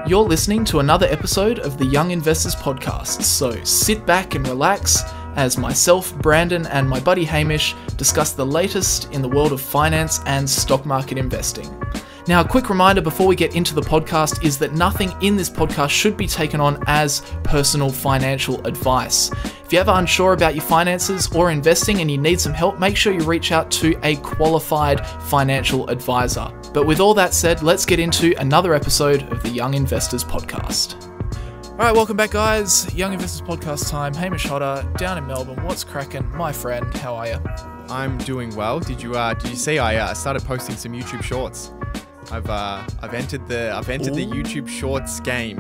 You're listening to another episode of the Young Investors Podcast, so sit back and relax as myself, Brandon, and my buddy Hamish discuss the latest in the world of finance and stock market investing. Now, a quick reminder before we get into the podcast is that nothing in this podcast should be taken on as personal financial advice. If you're ever unsure about your finances or investing and you need some help, make sure you reach out to a qualified financial advisor. But with all that said, let's get into another episode of the Young Investors Podcast. All right, welcome back, guys. Young Investors Podcast time. Hamish Hodder, down in Melbourne. What's cracking, my friend? How are you? I'm doing well. Did you see I started posting some YouTube Shorts? I've entered the YouTube Shorts game,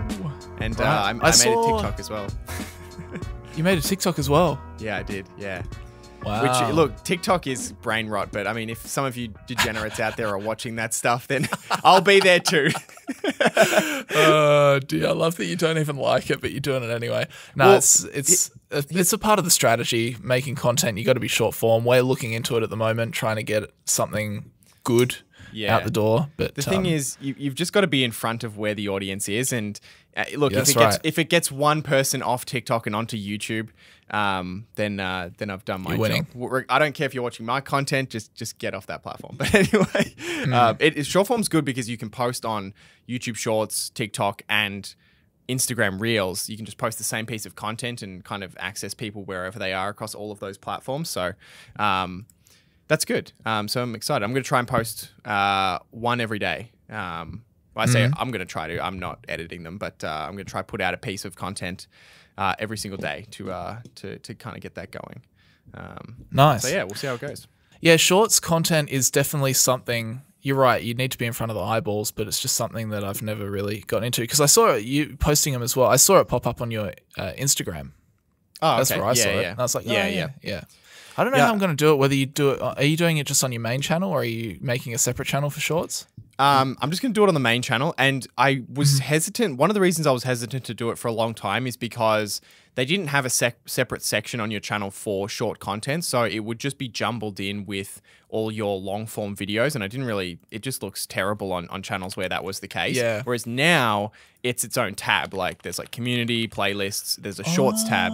and right. I made a TikTok as well. You made a TikTok as well? Yeah, I did. Yeah. Wow. Which, look, TikTok is brain rot, but I mean, if some of you degenerates out there are watching that stuff, then I'll be there too. Oh dear, I love that you don't even like it, but you're doing it anyway. No, well, it's a part of the strategy, making content. You got to be short form. We're looking into it at the moment, trying to get something good out the door. But the thing is, you've just got to be in front of where the audience is. And look, if it gets one person off TikTok and onto YouTube, then I've done my job. I don't care if you're watching my content, just get off that platform. But anyway, short form's good because you can post on YouTube Shorts, TikTok, and Instagram Reels. You can just post the same piece of content and kind of access people wherever they are across all of those platforms. So that's good. So I'm excited. I'm going to try and post one every day. I say I'm going to try to. I'm not editing them, but I'm going to try to put out a piece of content every single day to kind of get that going. Nice. So yeah, we'll see how it goes. Yeah, Shorts content is definitely something. You're right. You need to be in front of the eyeballs, but it's just something that I've never really gotten into because I saw you posting them as well. I saw it pop up on your Instagram. Oh, that's where I saw it. And I was like, yeah. I don't know how I'm going to do it. Whether you do it, are you doing it just on your main channel, or are you making a separate channel for Shorts? I'm just going to do it on the main channel, and I was hesitant. One of the reasons I was hesitant to do it for a long time is because they didn't have a separate section on your channel for short content, so it would just be jumbled in with all your long form videos, and it just looks terrible on channels where that was the case. Yeah. Whereas now it's its own tab. Like there's like community, playlists, there's a shorts tab.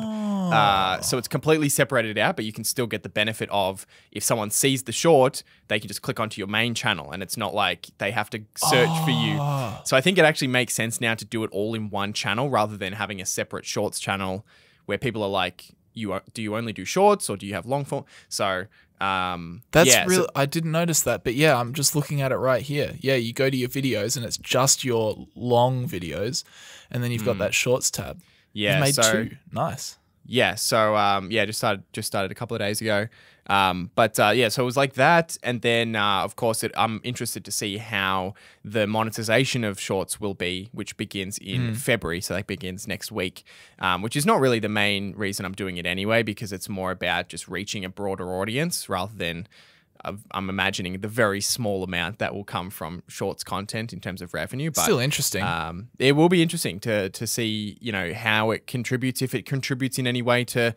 So it's completely separated out, but you can still get the benefit of if someone sees the short, they can just click onto your main channel, and it's not like they have to search for you. So I think it actually makes sense now to do it all in one channel rather than having a separate shorts channel where people are like, do you only do shorts or do you have long form? So that's real. I didn't notice that, but yeah, I'm just looking at it right here. Yeah, you go to your videos and it's just your long videos, and then you've got that shorts tab. Yeah, you've made two. Nice. Yeah, so just started a couple of days ago. So it was like that, and then of course I'm interested to see how the monetization of Shorts will be, which begins in February. So that begins next week, which is not really the main reason I'm doing it anyway, because it's more about just reaching a broader audience rather than I'm imagining the very small amount that will come from Shorts content in terms of revenue. But still interesting. It will be interesting to see, how it contributes, if it contributes in any way to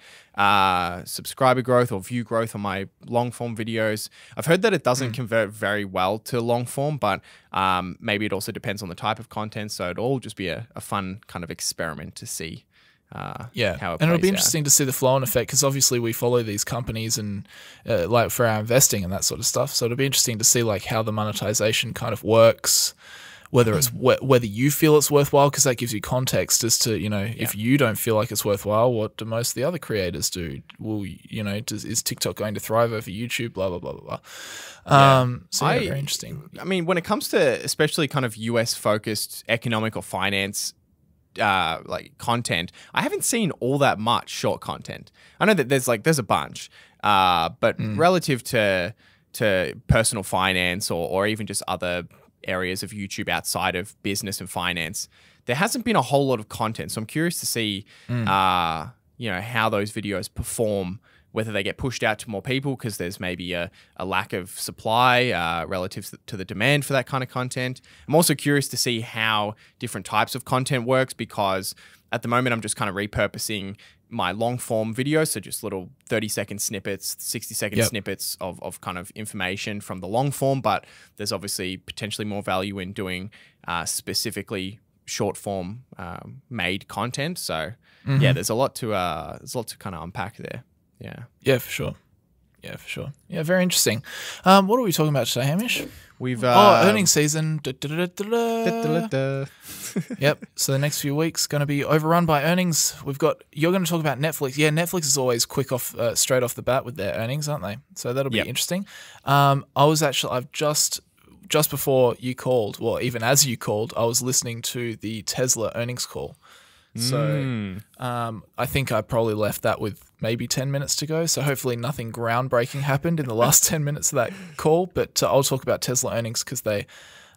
subscriber growth or view growth on my long form videos. I've heard that it doesn't convert very well to long form, but maybe it also depends on the type of content. So it'll all just be a fun kind of experiment to see. How it and it'll be interesting to see the flow-on effect, because obviously we follow these companies and like for our investing and that sort of stuff. So it'll be interesting to see like how the monetization kind of works, whether it's whether you feel it's worthwhile, because that gives you context as to if you don't feel like it's worthwhile, what do most of the other creators do? Well, is TikTok going to thrive over YouTube? Blah blah blah blah blah. Very interesting. I mean, when it comes to especially kind of US focused economic or finance like content, I haven't seen all that much short content. I know that there's a bunch, but relative to personal finance or even just other areas of YouTube outside of business and finance, there hasn't been a whole lot of content. So I'm curious to see how those videos perform, whether they get pushed out to more people because there's maybe a lack of supply relative to the demand for that kind of content. I'm also curious to see how different types of content works, because at the moment I'm just kind of repurposing my long form videos, so just little 30-second snippets, 60-second snippets of kind of information from the long form, but there's obviously potentially more value in doing specifically short form made content. So yeah, there's a lot to kind of unpack there. Yeah. Yeah, for sure. Yeah, very interesting. What are we talking about today, Hamish? We've earnings season. Yep. So the next few weeks going to be overrun by earnings. You're going to talk about Netflix. Yeah, Netflix is always straight off the bat with their earnings, aren't they? So that'll be interesting. I've just before you called, well, even as you called, I was listening to the Tesla earnings call. So I think I probably left that with maybe 10 minutes to go. So hopefully nothing groundbreaking happened in the last 10 minutes of that call. But I'll talk about Tesla earnings because they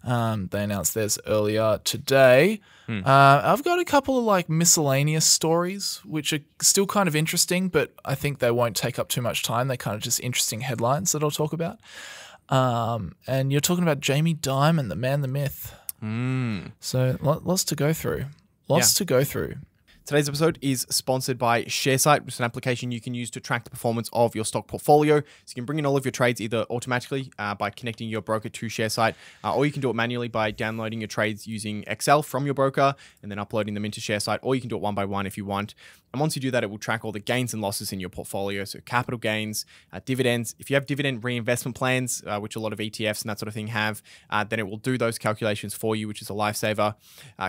announced theirs earlier today. I've got a couple of like miscellaneous stories which are still kind of interesting, but I think they won't take up too much time. They're kind of just interesting headlines that I'll talk about. And you're talking about Jamie Dimon, the man, the myth. So lots to go through. To go through. Today's episode is sponsored by Sharesight, which is an application you can use to track the performance of your stock portfolio. So you can bring in all of your trades either automatically by connecting your broker to Sharesight, or you can do it manually by downloading your trades using Excel from your broker and then uploading them into Sharesight, or you can do it one by one if you want. And once you do that, it will track all the gains and losses in your portfolio. So capital gains, dividends. If you have dividend reinvestment plans, which a lot of ETFs and that sort of thing have, then it will do those calculations for you, which is a lifesaver.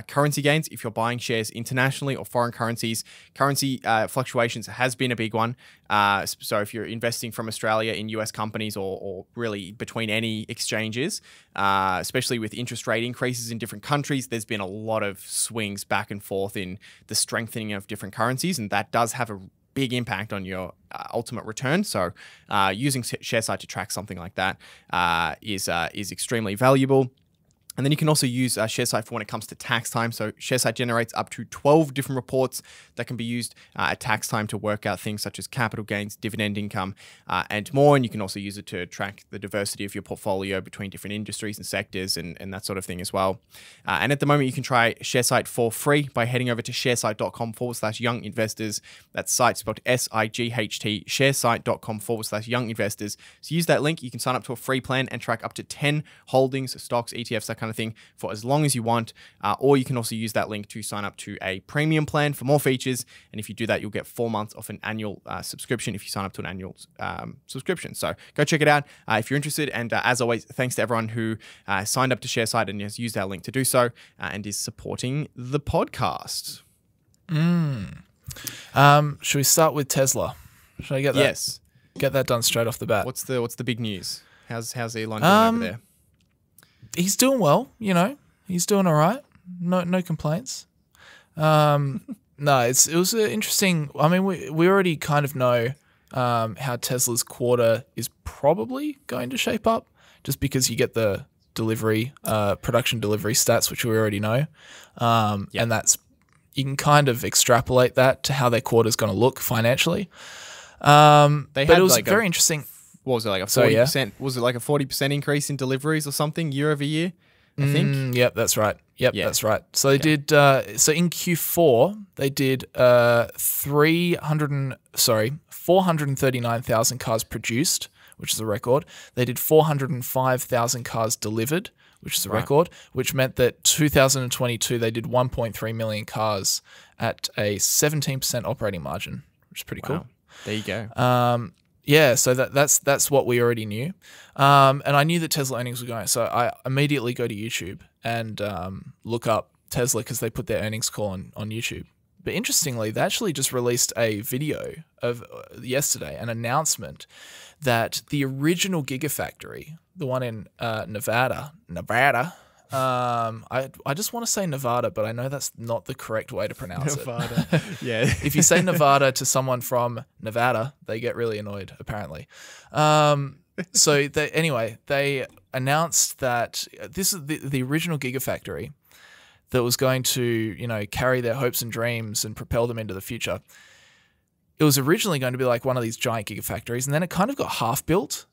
Currency gains, if you're buying shares internationally or foreign currencies, currency fluctuations has been a big one. So if you're investing from Australia in US companies or really between any exchanges, especially with interest rate increases in different countries, there's been a lot of swings back and forth in the strengthening of different currencies, and that does have a big impact on your ultimate return. So using Sharesight to track something like that is extremely valuable. And then you can also use Sharesight for when it comes to tax time. So Sharesight generates up to 12 different reports that can be used at tax time to work out things such as capital gains, dividend income, and more. And you can also use it to track the diversity of your portfolio between different industries and sectors and that sort of thing as well. And at the moment, you can try Sharesight for free by heading over to sharesight.com/young investors. That's site spelled SIGHT, sharesight.com/young investors. So use that link. You can sign up to a free plan and track up to 10 holdings, stocks, ETFs, that kind of thing for as long as you want, or you can also use that link to sign up to a premium plan for more features, and if you do that, you'll get 4 months off an annual subscription if you sign up to an annual subscription. So go check it out if you're interested, and as always, thanks to everyone who signed up to Sharesight and has used our link to do so and is supporting the podcast. Should we start with Tesla? Should I get that? Yes. Get that done straight off the bat. What's the big news? How's Elon doing over there? He's doing well, He's doing all right. No complaints. No, it was interesting. I mean, we already kind of know how Tesla's quarter is probably going to shape up, just because you get the production delivery stats, which we already know, and that's you can kind of extrapolate that to how their quarter is going to look financially. But it was very interesting. What was it, like a 40%? Was it like a 40% increase in deliveries or something year over year? I think. Yep, that's right. That's right. So they did. So in Q4 they did 439,000 cars produced, which is a record. They did 405,000 cars delivered, which is a record. Which meant that 2022 they did 1.3 million cars at a 17% operating margin, which is pretty cool. There you go. Yeah, so that's what we already knew. And I knew that Tesla earnings were going. So I immediately go to YouTube and look up Tesla because they put their earnings call on YouTube. But interestingly, they actually just released a video of yesterday, an announcement that the original Gigafactory, the one in Nevada, I just want to say Nevada, but I know that's not the correct way to pronounce it. Yeah. If you say Nevada to someone from Nevada, they get really annoyed, apparently. So they announced that this is the original Gigafactory that was going to, carry their hopes and dreams and propel them into the future. It was originally going to be like one of these giant Gigafactories, and then it kind of got half built.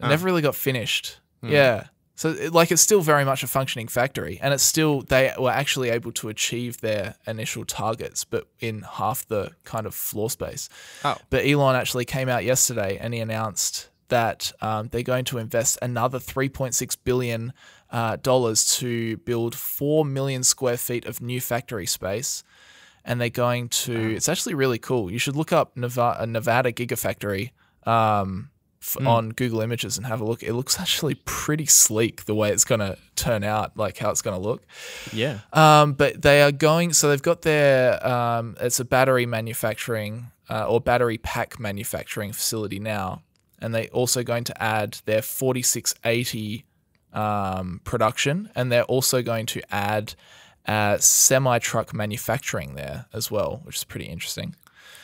It never really got finished. Yeah. So it's still very much a functioning factory, and they were actually able to achieve their initial targets, but in half the kind of floor space. But Elon actually came out yesterday and he announced that they're going to invest another $3.6 billion to build 4 million square feet of new factory space. And they're going to, it's actually really cool. You should look up Nevada Gigafactory on Google Images and have a look. It looks actually pretty sleek the way it's going to turn out, like how it's going to look. Yeah. But they are going, so they've got their, it's a battery manufacturing or battery pack manufacturing facility now. And they're also going to add their 4680 production. And they're also going to add semi-truck manufacturing there as well, which is pretty interesting.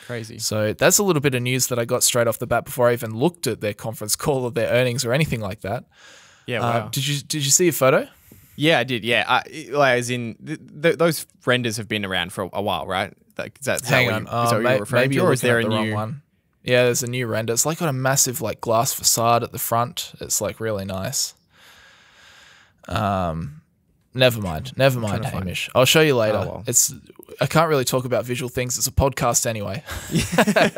Crazy. So that's a little bit of news that I got straight off the bat before I even looked at their conference call or their earnings or anything like that. Yeah, wow. Did you see a photo? Yeah, I did. Yeah, as in those renders have been around for a while, right? Like, Hang on, maybe you're looking at the wrong one. Yeah, there's a new render. It's like got a massive like glass facade at the front. It's like really nice. Never mind, Hamish. I'll show you later. Oh, well. I can't really talk about visual things. It's a podcast anyway. Yeah,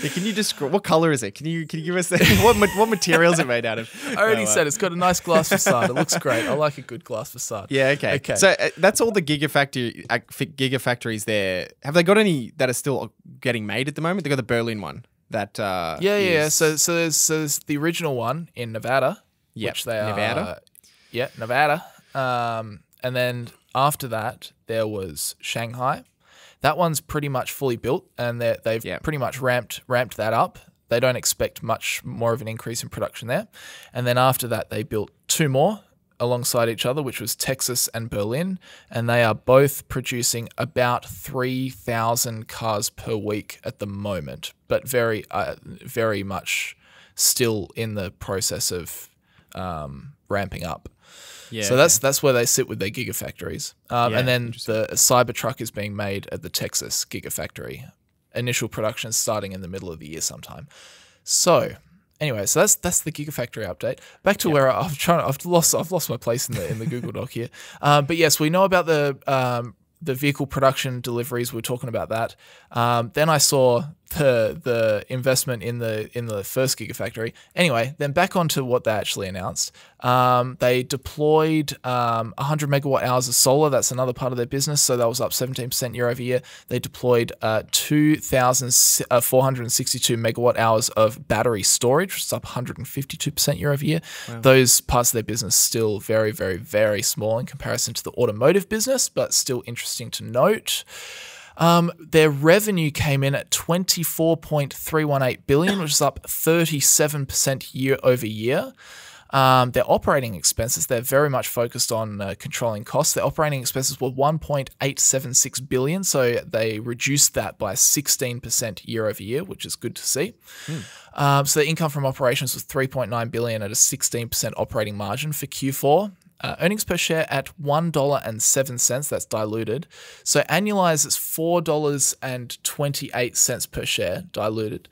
can you describe what color is it? Can you give us what material is it made out of? I already said it's got a nice glass facade. It looks great. I like a good glass facade. Yeah. Okay. So that's all the gigafactories there. Have they got any that are still getting made at the moment? They got the Berlin one. That yeah. So there's the original one in Nevada. Yeah. Which they are. Nevada. Yeah, Nevada. And then after that, there was Shanghai. That one's pretty much fully built, and they've pretty much ramped that up. They don't expect much more of an increase in production there. And then after that, they built 2 more alongside each other, which was Texas and Berlin, and they are both producing about 3,000 cars per week at the moment, but very, very much still in the process of ramping up. Yeah, so that's where they sit with their gigafactories. And then the Cybertruck is being made at the Texas Gigafactory. Initial production starting in the middle of the year sometime. So anyway, so that's the Gigafactory update. Back to where I've lost my place in the Google Doc here. But yes, we know about the vehicle production deliveries. We were talking about that. Then I saw the investment in the first Gigafactory. Anyway, then back onto what they actually announced. They deployed 100 megawatt hours of solar. That's another part of their business. So that was up 17% year over year. They deployed 2,462 megawatt hours of battery storage, which is up 152% year over year. Wow. Those parts of their business still very, very, very small in comparison to the automotive business, but still interesting to note. Their revenue came in at $24.318 billion, which is up 37% year over year. Their operating expenses, they're very much focused on controlling costs. Their operating expenses were $1.876 billion, so they reduced that by 16% year over year, which is good to see. So their income from operations was $3.9 billion at a 16% operating margin for Q4. Earnings per share at $1.07, that's diluted. So annualized, it's $4.28 per share, diluted.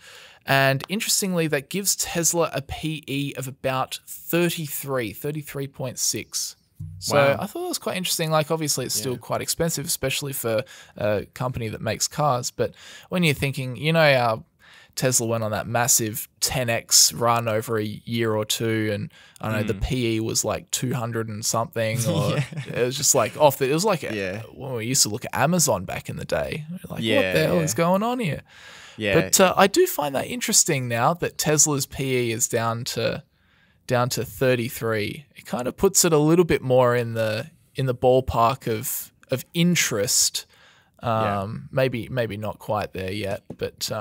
And interestingly, that gives Tesla a PE of about 33.6. So wow. I thought that was quite interesting. Like, obviously, it's still quite expensive, especially for a company that makes cars. But when you're thinking, how Tesla went on that massive 10x run over a year or two, and I don't know, the PE was like 200 and something, or it was just like off. It was like when we used to look at Amazon back in the day. Like, what the hell is going on here? Yeah, but I do find that interesting now that Tesla's PE is down to 33. It kind of puts it a little bit more in the ballpark of interest. Maybe not quite there yet, but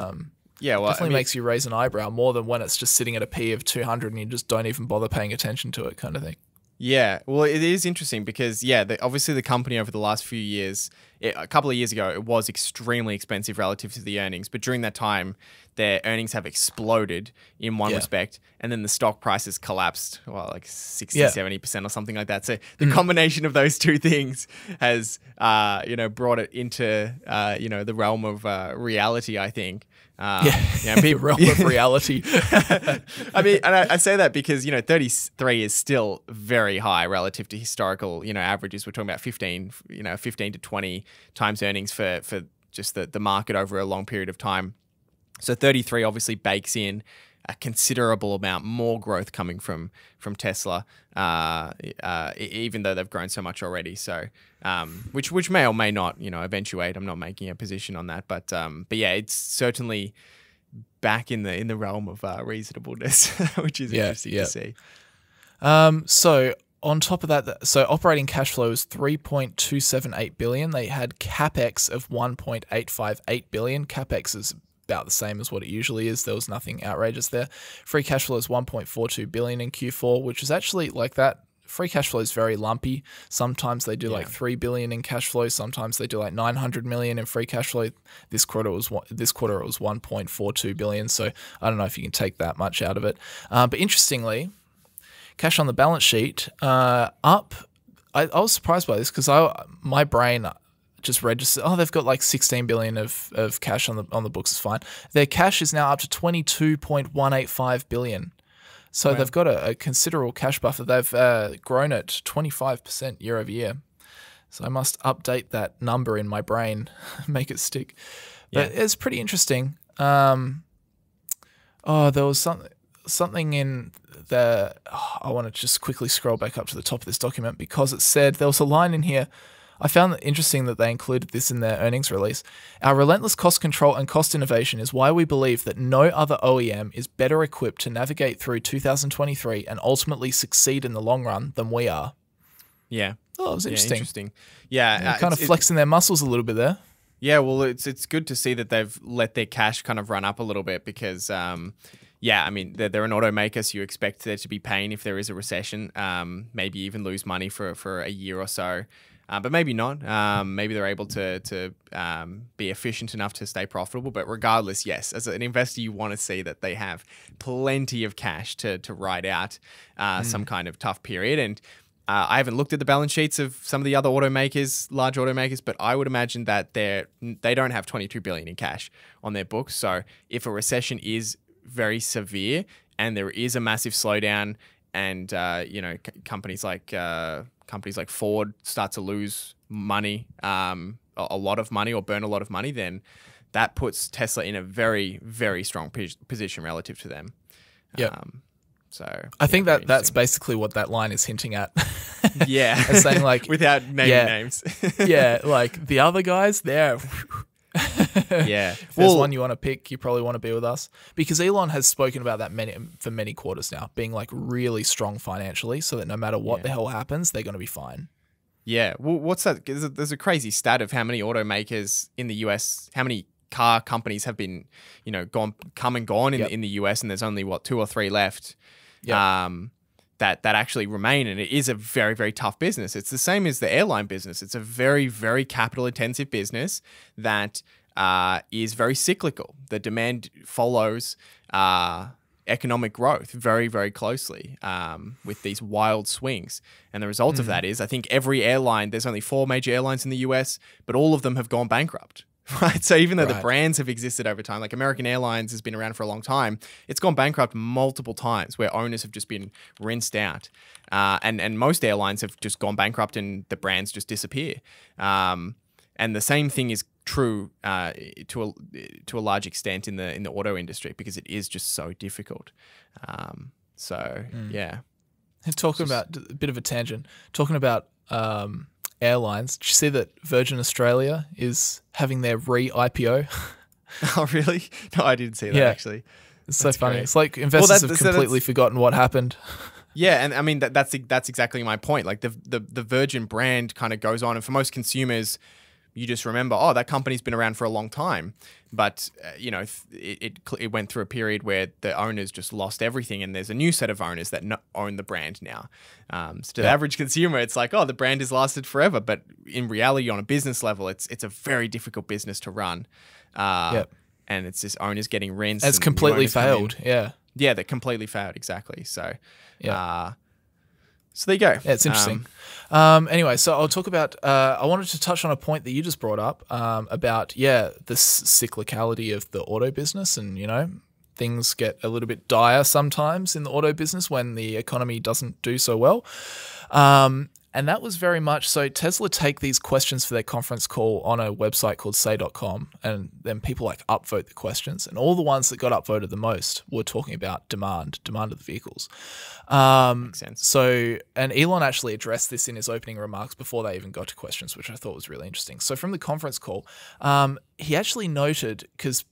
definitely makes you raise an eyebrow more than when it's just sitting at a P of 200 and you just don't even bother paying attention to it, kind of thing. Yeah, well, it is interesting because, obviously the company over the last few years, a couple of years ago, it was extremely expensive relative to the earnings. But during that time, their earnings have exploded in one respect. And then the stock prices collapsed, like 60, 70% or something like that. So the combination of those two things has, brought it into, the realm of reality, I think. The realm of reality. I mean, and I say that because 33 is still very high relative to historical averages. We're talking about 15 to 20 times earnings for just the market over a long period of time. So 33 obviously bakes in a considerable amount more growth coming from Tesla, even though they've grown so much already. So, which may or may not, eventuate. I'm not making a position on that, but yeah, it's certainly back in the realm of reasonableness, which is interesting to see. So on top of that, so operating cash flow is 3.278 billion. They had capex of 1.858 billion. Capex is about the same as what it usually is. There was nothing outrageous there. Free cash flow is 1.42 billion in Q4, which is actually like that. Free cash flow is very lumpy. Sometimes they do like 3 billion in cash flow. Sometimes they do like 900 million in free cash flow. This quarter it was 1.42 billion. So I don't know if you can take that much out of it. But interestingly, cash on the balance sheet up. I was surprised by this because my brain just registered. Oh, they've got like 16 billion of cash on the books. Is fine. Their cash is now up to 22.185 billion. So they've got a considerable cash buffer. They've grown at 25% year over year. So I must update that number in my brain, make it stick. But it's pretty interesting. There was something in the. I want to just quickly scroll back up to the top of this document because it said there was a line in here. I found it interesting that they included this in their earnings release. Our relentless cost control and cost innovation is why we believe that no other OEM is better equipped to navigate through 2023 and ultimately succeed in the long run than we are. Yeah. Oh, it was interesting. Yeah. Kind of flexing their muscles a little bit there. Yeah, well, it's good to see that they've let their cash kind of run up a little bit because, I mean, they're an automaker, so you expect there to be pain if there is a recession, maybe even lose money for a year or so. But maybe not. Maybe they're able to be efficient enough to stay profitable. But regardless, yes, as an investor, you want to see that they have plenty of cash to ride out some kind of tough period. And I haven't looked at the balance sheets of some of the other automakers, large automakers, but I would imagine that they don't have 22 billion in cash on their books. So if a recession is very severe and there is a massive slowdown, and companies like Ford start to lose money, a lot of money, or burn a lot of money, then that puts Tesla in a very, very strong position relative to them. Yeah. So I think that's basically what that line is hinting at. Yeah. It's saying like without naming names. Yeah, like the other guys, they're yeah. If there's one you want to pick, you probably want to be with us. Because Elon has spoken about that for many quarters now, being like really strong financially so that no matter what the hell happens, they're going to be fine. Yeah. Well, what's that? There's a crazy stat of how many automakers in the US, how many car companies have been, come and gone in the US, and there's only 2 or 3 left. That actually remain, and it is a very, very tough business. It's the same as the airline business. It's a very, very capital intensive business that is very cyclical. The demand follows economic growth very, very closely with these wild swings. And the result of that is, I think every airline, there's only 4 major airlines in the US, but all of them have gone bankrupt. Right. So even though the brands have existed over time, like American Airlines has been around for a long time, it's gone bankrupt multiple times where owners have just been rinsed out. And most airlines have just gone bankrupt and the brands just disappear. And the same thing is true to a large extent in the auto industry because it is just so difficult. Yeah. Talking about a bit of a tangent, talking about airlines. Did you see that Virgin Australia is having their re-IPO? Oh, really? No, I didn't see that actually. It's so funny. Great. It's like investors have completely forgotten what happened. Yeah, and I mean that's exactly my point. Like the Virgin brand kind of goes on, and for most consumers, you just remember, oh, that company's been around for a long time. But it went through a period where the owners just lost everything, and there's a new set of owners that own the brand now. So to the average consumer, it's like, oh, the brand has lasted forever. But in reality, on a business level, it's a very difficult business to run. And it's just owners getting rinsed. It's completely failed. Yeah, that completely failed. Exactly. So so there you go. Yeah, it's interesting. Anyway, so I'll talk about, I wanted to touch on a point that you just brought up about, the cyclicality of the auto business, and, things get a little bit dire sometimes in the auto business when the economy doesn't do so well. And that was very much so. Tesla take these questions for their conference call on a website called say.com, and then people like upvote the questions. And all the ones that got upvoted the most were talking about demand of the vehicles. Makes sense. So, and Elon actually addressed this in his opening remarks before they even got to questions, which I thought was really interesting. So from the conference call, he actually noted, because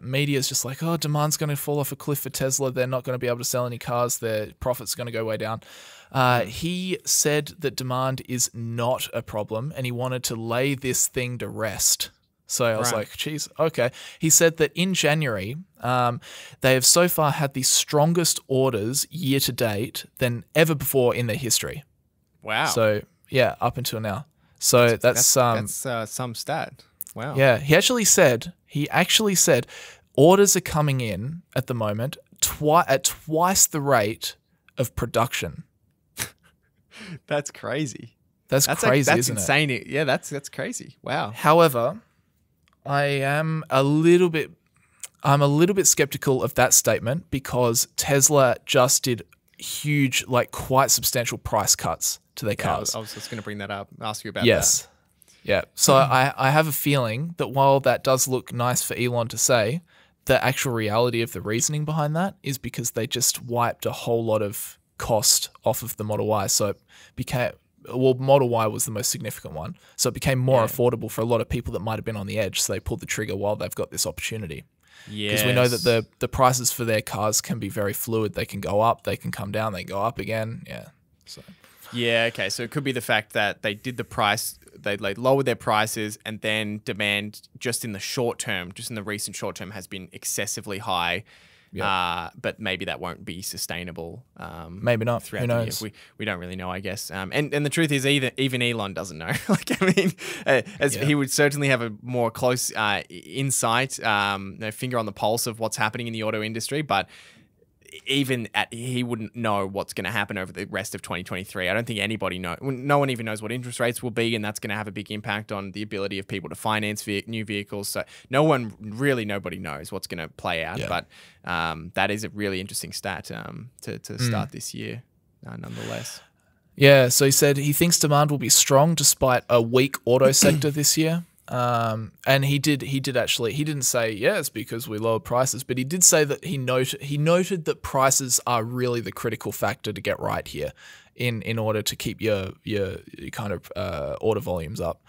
media is just like, oh, demand's going to fall off a cliff for Tesla. They're not going to be able to sell any cars. Their profits are going to go way down. He said that demand is not a problem, and he wanted to lay this thing to rest. So I was like, geez, okay. He said that in January, they have so far had the strongest orders year to date than ever before in their history. Wow. So yeah, up until now. So that's some stat. Wow. Yeah, he actually said orders are coming in at the moment at twice the rate of production. That's crazy. That's crazy, that's isn't insane. it? Yeah, that's crazy. Wow. However, I'm a little bit skeptical of that statement, because Tesla just did huge, like quite substantial price cuts to their cars. I was just going to bring that up, ask you about that. Yeah. So I have a feeling that while that does look nice for Elon to say, the actual reality of the reasoning behind that is because they just wiped a whole lot of cost off of the Model Y. So it became, Model Y was the most significant one. So it became more affordable for a lot of people that might have been on the edge. So they pulled the trigger while they've got this opportunity. Because we know that the prices for their cars can be very fluid. They can go up, they can come down, they can go up again. Yeah. So. Yeah, okay. So it could be the fact that they did the price, they lowered their prices, and then demand just in the short term, just in the recent short term, has been excessively high. Yeah. But maybe that won't be sustainable. Maybe not. Who knows? We don't really know, I guess. And the truth is, even Elon doesn't know. He would certainly have a more close insight, finger on the pulse of what's happening in the auto industry, but he wouldn't know what's going to happen over the rest of 2023. I don't think anybody knows. No one even knows what interest rates will be, and that's going to have a big impact on the ability of people to finance new vehicles. So nobody knows what's going to play out. Yeah. But that is a really interesting stat to start this year, nonetheless. Yeah, so he said he thinks demand will be strong despite a weak auto sector this year. And he didn't say yes because we lowered prices, but he did say that he noted that prices are really the critical factor to get right here in order to keep your kind of order volumes up.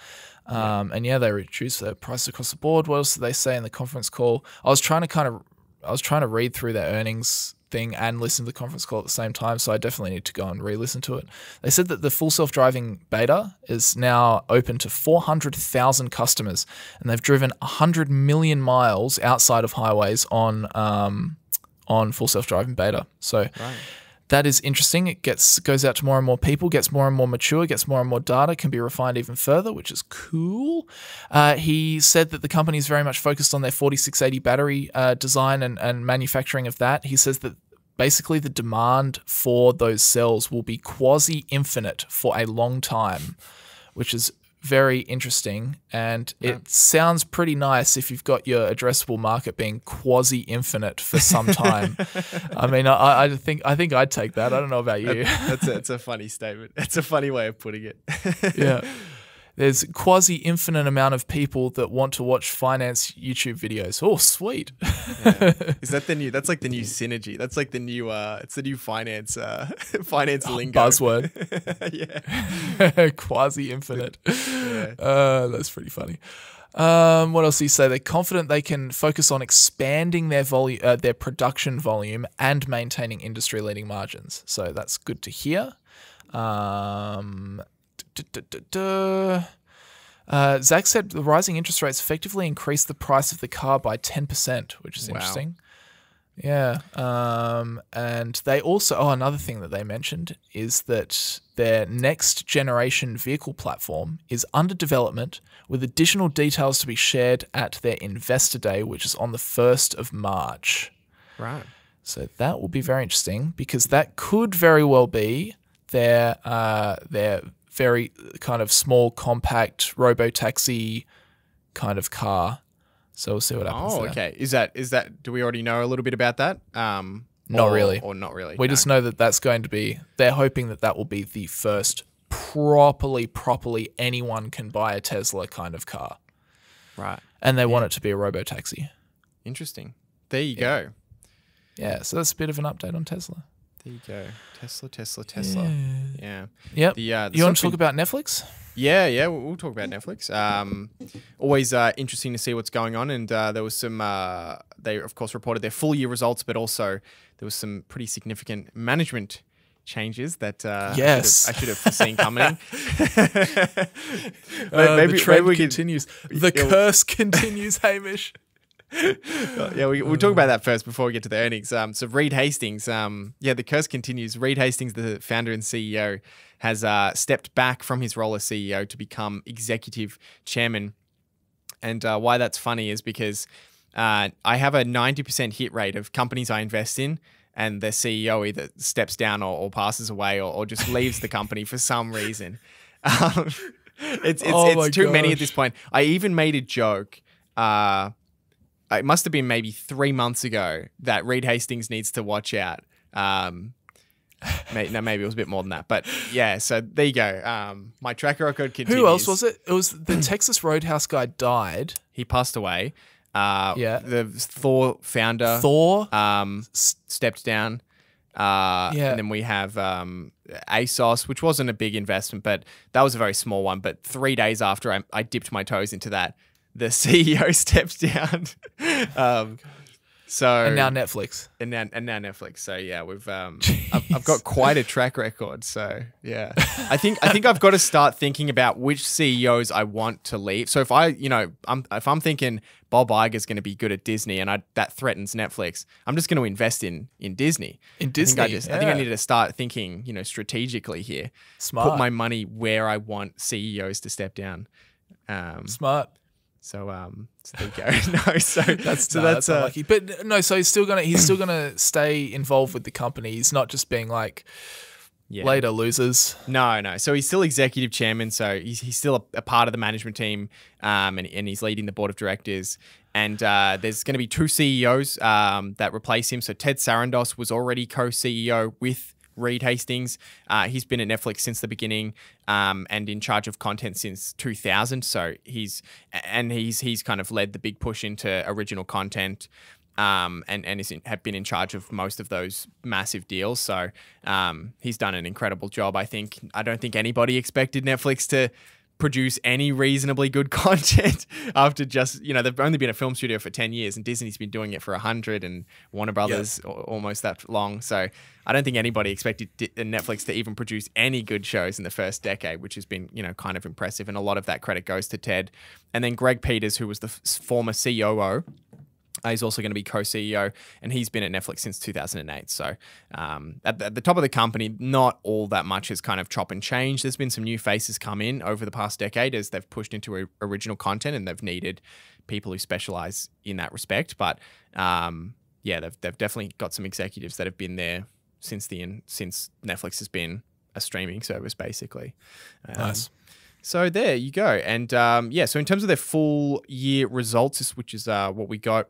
And they reduced their prices across the board. What else did they say in the conference call? I was trying to read through their earnings thing and listen to the conference call at the same time, so I definitely need to go and re-listen to it. They said that the full self-driving beta is now open to 400,000 customers, and they've driven 100 million miles outside of highways on full self-driving beta. So that is interesting. It goes out to more and more people, gets more and more mature, gets more and more data, can be refined even further, which is cool. He said that the company is very much focused on their 4680 battery design and manufacturing of that. He says that basically the demand for those cells will be quasi-infinite for a long time, which is very interesting, and it sounds pretty nice if you've got your addressable market being quasi-infinite for some time. I mean, I think I'd take that. I don't know about you. That's a funny statement. It's a funny way of putting it. Yeah. There's quasi-infinite amount of people that want to watch finance YouTube videos. Oh, sweet. Yeah. Is that the new? That's like the new synergy. That's like the new. It's the new finance lingo. Buzzword. Yeah. Quasi-infinite. Yeah. That's pretty funny. What else do you say? They're confident they can focus on expanding their their production volume and maintaining industry-leading margins. So that's good to hear. Zach said the rising interest rates effectively increased the price of the car by 10%, which is interesting. Yeah. And they also, another thing that they mentioned is that their next generation vehicle platform is under development with additional details to be shared at their Investor Day, which is on the 1st of March. Right. So that will be very interesting, because that could very well be their very kind of small, compact robo-taxi kind of car. So we'll see what happens there. Okay. Is that? Do we already know a little bit about that? Not really. Or not really. We just know that that's going to be. They're hoping that will be the first properly anyone can buy a Tesla kind of car. Right. And they want it to be a robo-taxi. Interesting. There you go. Yeah, so that's a bit of an update on Tesla. There you go. Tesla. Yeah. Yep. You want to talk about Netflix? Yeah, we'll talk about Netflix. Always interesting to see what's going on. And there was some, they of course reported their full year results, but also there was some pretty significant management changes that yes. I should have foreseen coming. The trend continues. The curse continues, Hamish. Yeah, we'll talk about that first before we get to the earnings. So Reed Hastings, the curse continues. Reed Hastings, the founder and CEO, has stepped back from his role as CEO to become executive chairman. And why that's funny is because I have a 90% hit rate of companies I invest in, and the CEO either steps down or passes away or just leaves the company for some reason. It's too many at this point. I even made a joke. It must have been maybe 3 months ago that Reed Hastings needs to watch out. Maybe it was a bit more than that. But yeah, so there you go. My track record continues. Who else was it? It was the Texas Roadhouse guy died. He passed away. The Thor founder. Stepped down. And then we have ASOS, which wasn't a big investment, but that was a very small one. But 3 days after I dipped my toes into that, the CEO stepped down. And now Netflix. And now Netflix. So yeah, we've I've got quite a track record. So yeah, I think I've got to start thinking about which CEOs I want to leave. So if I'm thinking Bob Iger's going to be good at Disney and that threatens Netflix, I'm just going to invest in Disney. In Disney. I think I need to start thinking, strategically here. Smart. Put my money where I want CEOs to step down. Smart. So there you go. That's unlucky. But no, so he's still gonna stay involved with the company. He's not just being like later losers. No. So he's still executive chairman. So he's still a part of the management team, and he's leading the board of directors. And there's going to be 2 CEOs that replace him. So Ted Sarandos was already co-CEO with Reed Hastings. He's been at Netflix since the beginning, and in charge of content since 2000. So he's kind of led the big push into original content, and have been in charge of most of those massive deals. So he's done an incredible job. I don't think anybody expected Netflix to produce any reasonably good content after just, they've only been a film studio for 10 years and Disney's been doing it for 100 and Warner Brothers almost that long. So I don't think anybody expected Netflix to even produce any good shows in the first decade, which has been, kind of impressive. And a lot of that credit goes to Ted. And then Greg Peters, who was the former COO, he's also going to be co-CEO, and he's been at Netflix since 2008. So at the top of the company, not all that much has kind of chop and change. There's been some new faces come in over the past decade as they've pushed into original content, and they've needed people who specialize in that respect. But they've definitely got some executives that have been there since Netflix has been a streaming service, basically. Nice. So there you go. And so in terms of their full year results, which is what we got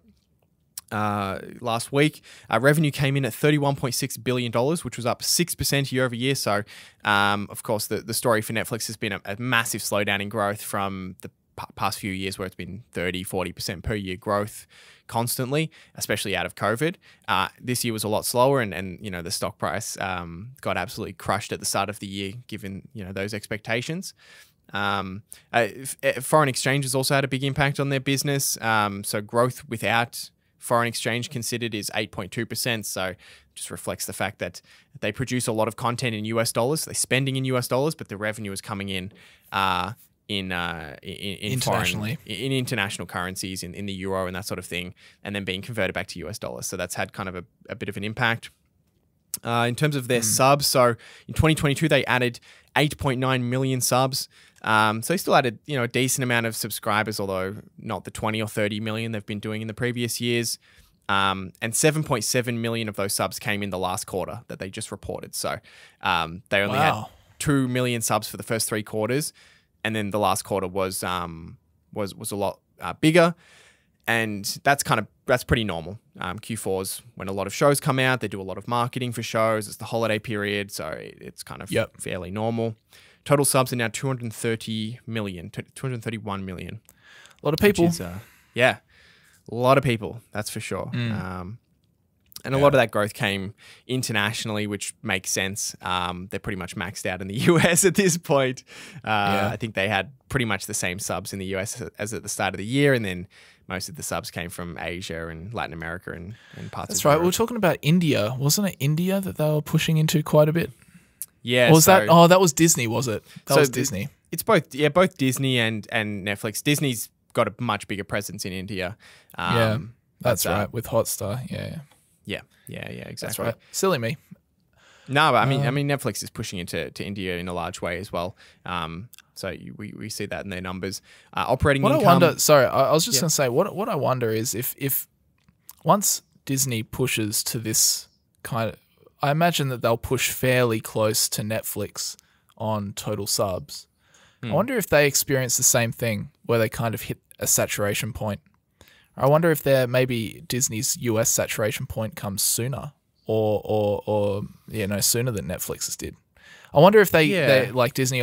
last week, revenue came in at $31.6 billion, which was up 6% year over year. So, of course, the story for Netflix has been a massive slowdown in growth from the past few years where it's been 30-40% per year growth constantly, especially out of COVID. This year was a lot slower, and the stock price got absolutely crushed at the start of the year, given those expectations. Foreign exchange has also had a big impact on their business. So growth without foreign exchange considered is 8.2%. So just reflects the fact that they produce a lot of content in US dollars. They're spending in US dollars, but the revenue is coming in internationally, in international currencies, in the euro and that sort of thing, and then being converted back to US dollars. So that's had kind of a bit of an impact. In terms of their subs, so in 2022 they added 8.9 million subs. So they still added, a decent amount of subscribers, although not the 20 or 30 million they've been doing in the previous years. And 7.7 million of those subs came in the last quarter that they just reported. So they only had 2 million subs for the first 3 quarters, and then the last quarter was a lot bigger. And that's pretty normal. Q4's when a lot of shows come out, they do a lot of marketing for shows. It's the holiday period, so it's kind of fairly normal. Total subs are now 230 million, 231 million. A lot of people. Which is, yeah, a lot of people, that's for sure. And a lot of that growth came internationally, which makes sense. They're pretty much maxed out in the US at this point. I think they had pretty much the same subs in the US as at the start of the year, and then most of the subs came from Asia and Latin America and parts That's of right. Europe. We were talking about India. Wasn't it India that they were pushing into quite a bit? Yeah. Or was that? Oh, that was Disney, was it? That was Disney. It's both Disney and Netflix. Disney's got a much bigger presence in India. That's right, with Hotstar. Yeah, exactly. That's right. Silly me. No, but I mean, Netflix is pushing into India in a large way as well. So we see that in their numbers. Operating income. I wonder. Sorry, I was just going to say what I wonder is if once Disney pushes to this kind of, I imagine that they'll push fairly close to Netflix on total subs. I wonder if they experience the same thing where they kind of hit a saturation point. I wonder if maybe Disney's US saturation point comes sooner or sooner than Netflix's did. I wonder if they like Disney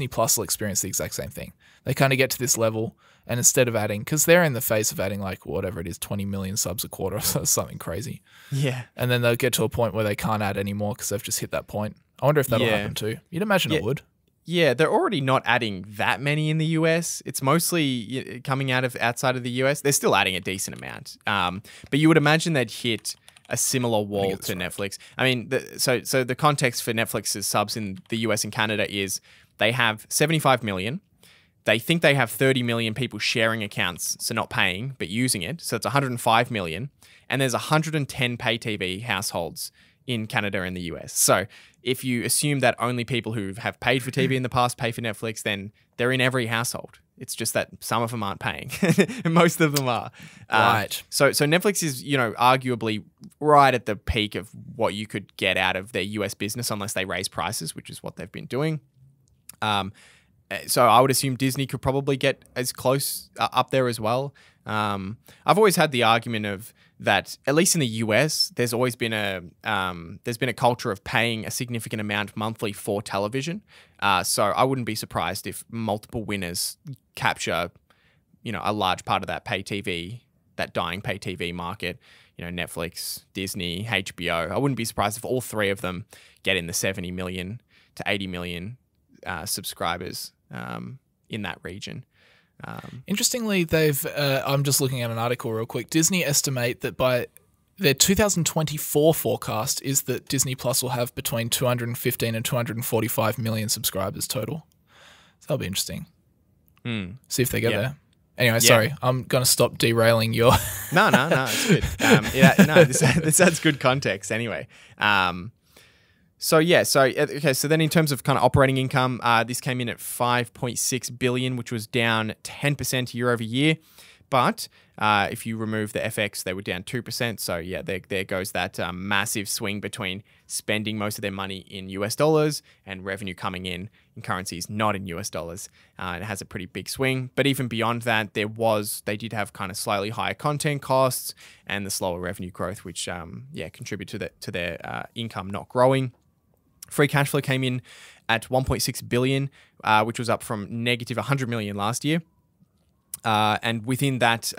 Plus will experience the exact same thing. They kind of get to this level, and instead of adding, because they're in the phase of adding like whatever it is, 20 million subs a quarter or something crazy. Yeah. And then they'll get to a point where they can't add any more because they've just hit that point. I wonder if that'll happen too. You'd imagine it would. Yeah, they're already not adding that many in the US. It's mostly coming outside of the US. They're still adding a decent amount. But you would imagine they'd hit a similar wall to Netflix. I mean, so the context for Netflix's subs in the US and Canada is they have 75 million. They think they have 30 million people sharing accounts, so not paying, but using it. So it's 105 million. And there's 110 pay TV households in Canada and the US. So if you assume that only people who have paid for TV in the past pay for Netflix, then they're in every household. It's just that some of them aren't paying, and most of them are. Right. So Netflix is, arguably right at the peak of what you could get out of their US business unless they raise prices, which is what they've been doing. So I would assume Disney could probably get as close up there as well. I've always had the argument of that, at least in the US, there's always been a culture of paying a significant amount monthly for television. So I wouldn't be surprised if multiple winners capture, a large part of that pay TV, that dying pay TV market. Netflix, Disney, HBO. I wouldn't be surprised if all three of them get in the 70 million to 80 million subscribers in that region. Interestingly, I'm just looking at an article real quick. Disney estimate that by their 2024 forecast is that Disney Plus will have between 215 and 245 million subscribers total. So that'll be interesting. See if they get there. Anyway, sorry, I'm going to stop derailing your... No, it's good. This adds good context anyway. So then in terms of kind of operating income, this came in at 5.6 billion, which was down 10% year over year. But if you remove the FX, they were down 2%. So there goes that massive swing between spending most of their money in US dollars and revenue coming in currencies not in US dollars. It has a pretty big swing. But even beyond that, they did have kind of slightly higher content costs and the slower revenue growth, which contributed to their income not growing. Free cash flow came in at 1.6 billion, which was up from negative 100 million last year. And within that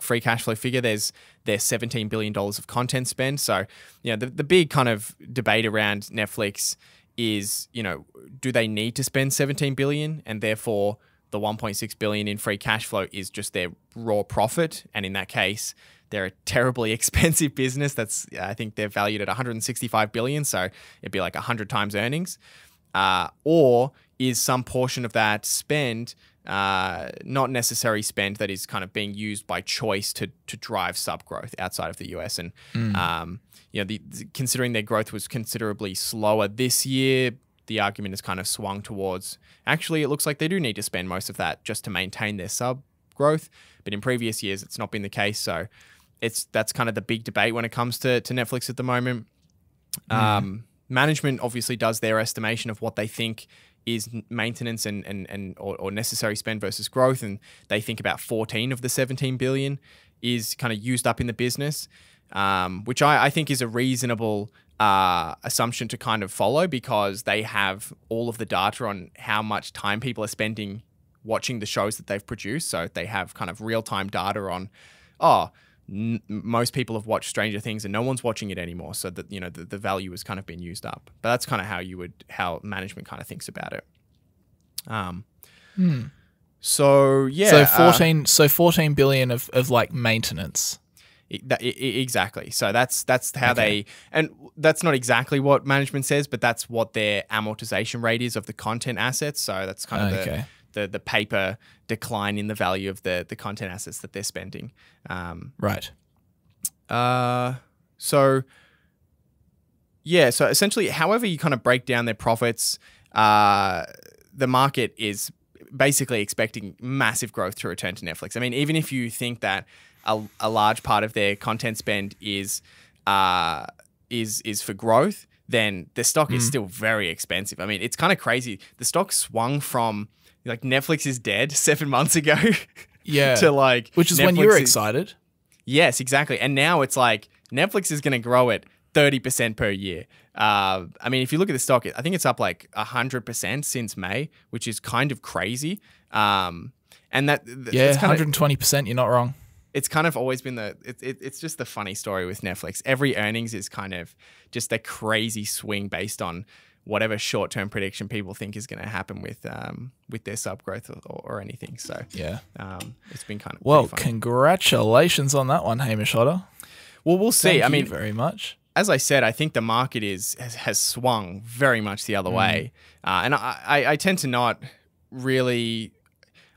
free cash flow figure, there's $17 billion of content spend. So, the big kind of debate around Netflix is, do they need to spend 17 billion, and therefore the 1.6 billion in free cash flow is just their raw profit? And in that case, they're a terribly expensive business. I think they're valued at 165 billion, so it'd be like 100 times earnings. Or is some portion of that spend not necessary spend that is kind of being used by choice to drive sub growth outside of the US? And considering their growth was considerably slower this year, the argument has kind of swung towards, actually, it looks like they do need to spend most of that just to maintain their sub growth. But in previous years, it's not been the case. So that's kind of the big debate when it comes to Netflix at the moment. Management obviously does their estimation of what they think is maintenance or necessary spend versus growth, and they think about 14 of the 17 billion is kind of used up in the business. which I think is a reasonable assumption to kind of follow, because they have all of the data on how much time people are spending watching the shows that they've produced. So they have kind of real-time data on, most people have watched Stranger Things and no one's watching it anymore. So that, the value has kind of been used up. But that's kind of how management kind of thinks about it. So yeah. So 14 billion of like maintenance. Exactly. So that's how they, and that's not exactly what management says, but that's what their amortization rate is of the content assets. So that's kind of the paper decline in the value of the content assets that they're spending. Right. So essentially, however you kind of break down their profits, the market is basically expecting massive growth to return to Netflix. I mean, even if you think that a large part of their content spend is for growth, then the stock is still very expensive. I mean, it's kind of crazy. The stock swung from like Netflix is dead 7 months ago, to like, which is Netflix when you were excited. Yes, exactly. And now it's like Netflix is going to grow at 30% per year. I mean, if you look at the stock, I think it's up like 100% since May, which is kind of crazy. And that it's 120%. You're not wrong. It's kind of always been it's just the funny story with Netflix. Every earnings is kind of just a crazy swing based on whatever short-term prediction people think is going to happen with their sub growth or anything. So yeah, it's been kind of well. Congratulations on that one, Hamish Otter. Well, we'll see. Thank you very much. As I said, I think the market has swung very much the other way, and I tend to not really.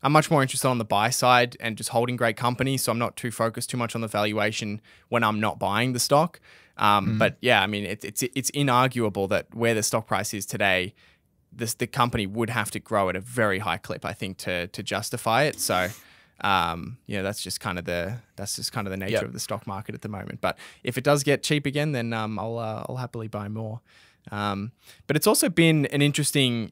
I'm much more interested on the buy side and just holding great companies, so I'm not too focused too much on the valuation when I'm not buying the stock. But yeah, I mean, it's inarguable that where the stock price is today, the company would have to grow at a very high clip, I think, to justify it. So, that's just kind of the nature of the stock market at the moment. But if it does get cheap again, then I'll happily buy more. But it's also been an interestingly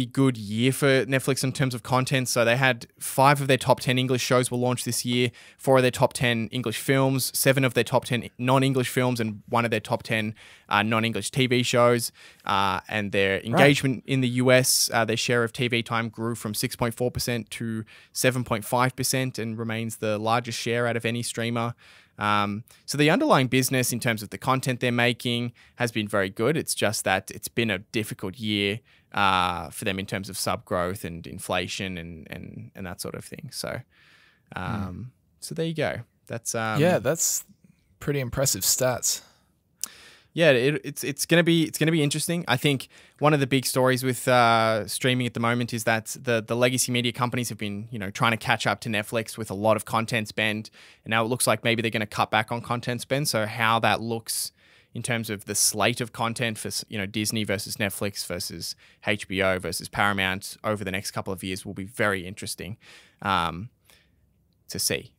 good year for Netflix in terms of content. So they had 5 of their top 10 English shows were launched this year, 4 of their top 10 English films, 7 of their top 10 non-English films, and 1 of their top 10 non-English TV shows. And their engagement in the US, their share of TV time grew from 6.4% to 7.5% and remains the largest share out of any streamer. So the underlying business in terms of the content they're making has been very good. It's just that it's been a difficult year for them in terms of sub growth and inflation and that sort of thing. So, so there you go. That's that's pretty impressive stats. Yeah, it's gonna be interesting. I think one of the big stories with streaming at the moment is that the legacy media companies have been trying to catch up to Netflix with a lot of content spend, and now it looks like maybe they're going to cut back on content spend. So how that looks in terms of the slate of content for Disney versus Netflix versus HBO versus Paramount over the next couple of years will be very interesting to see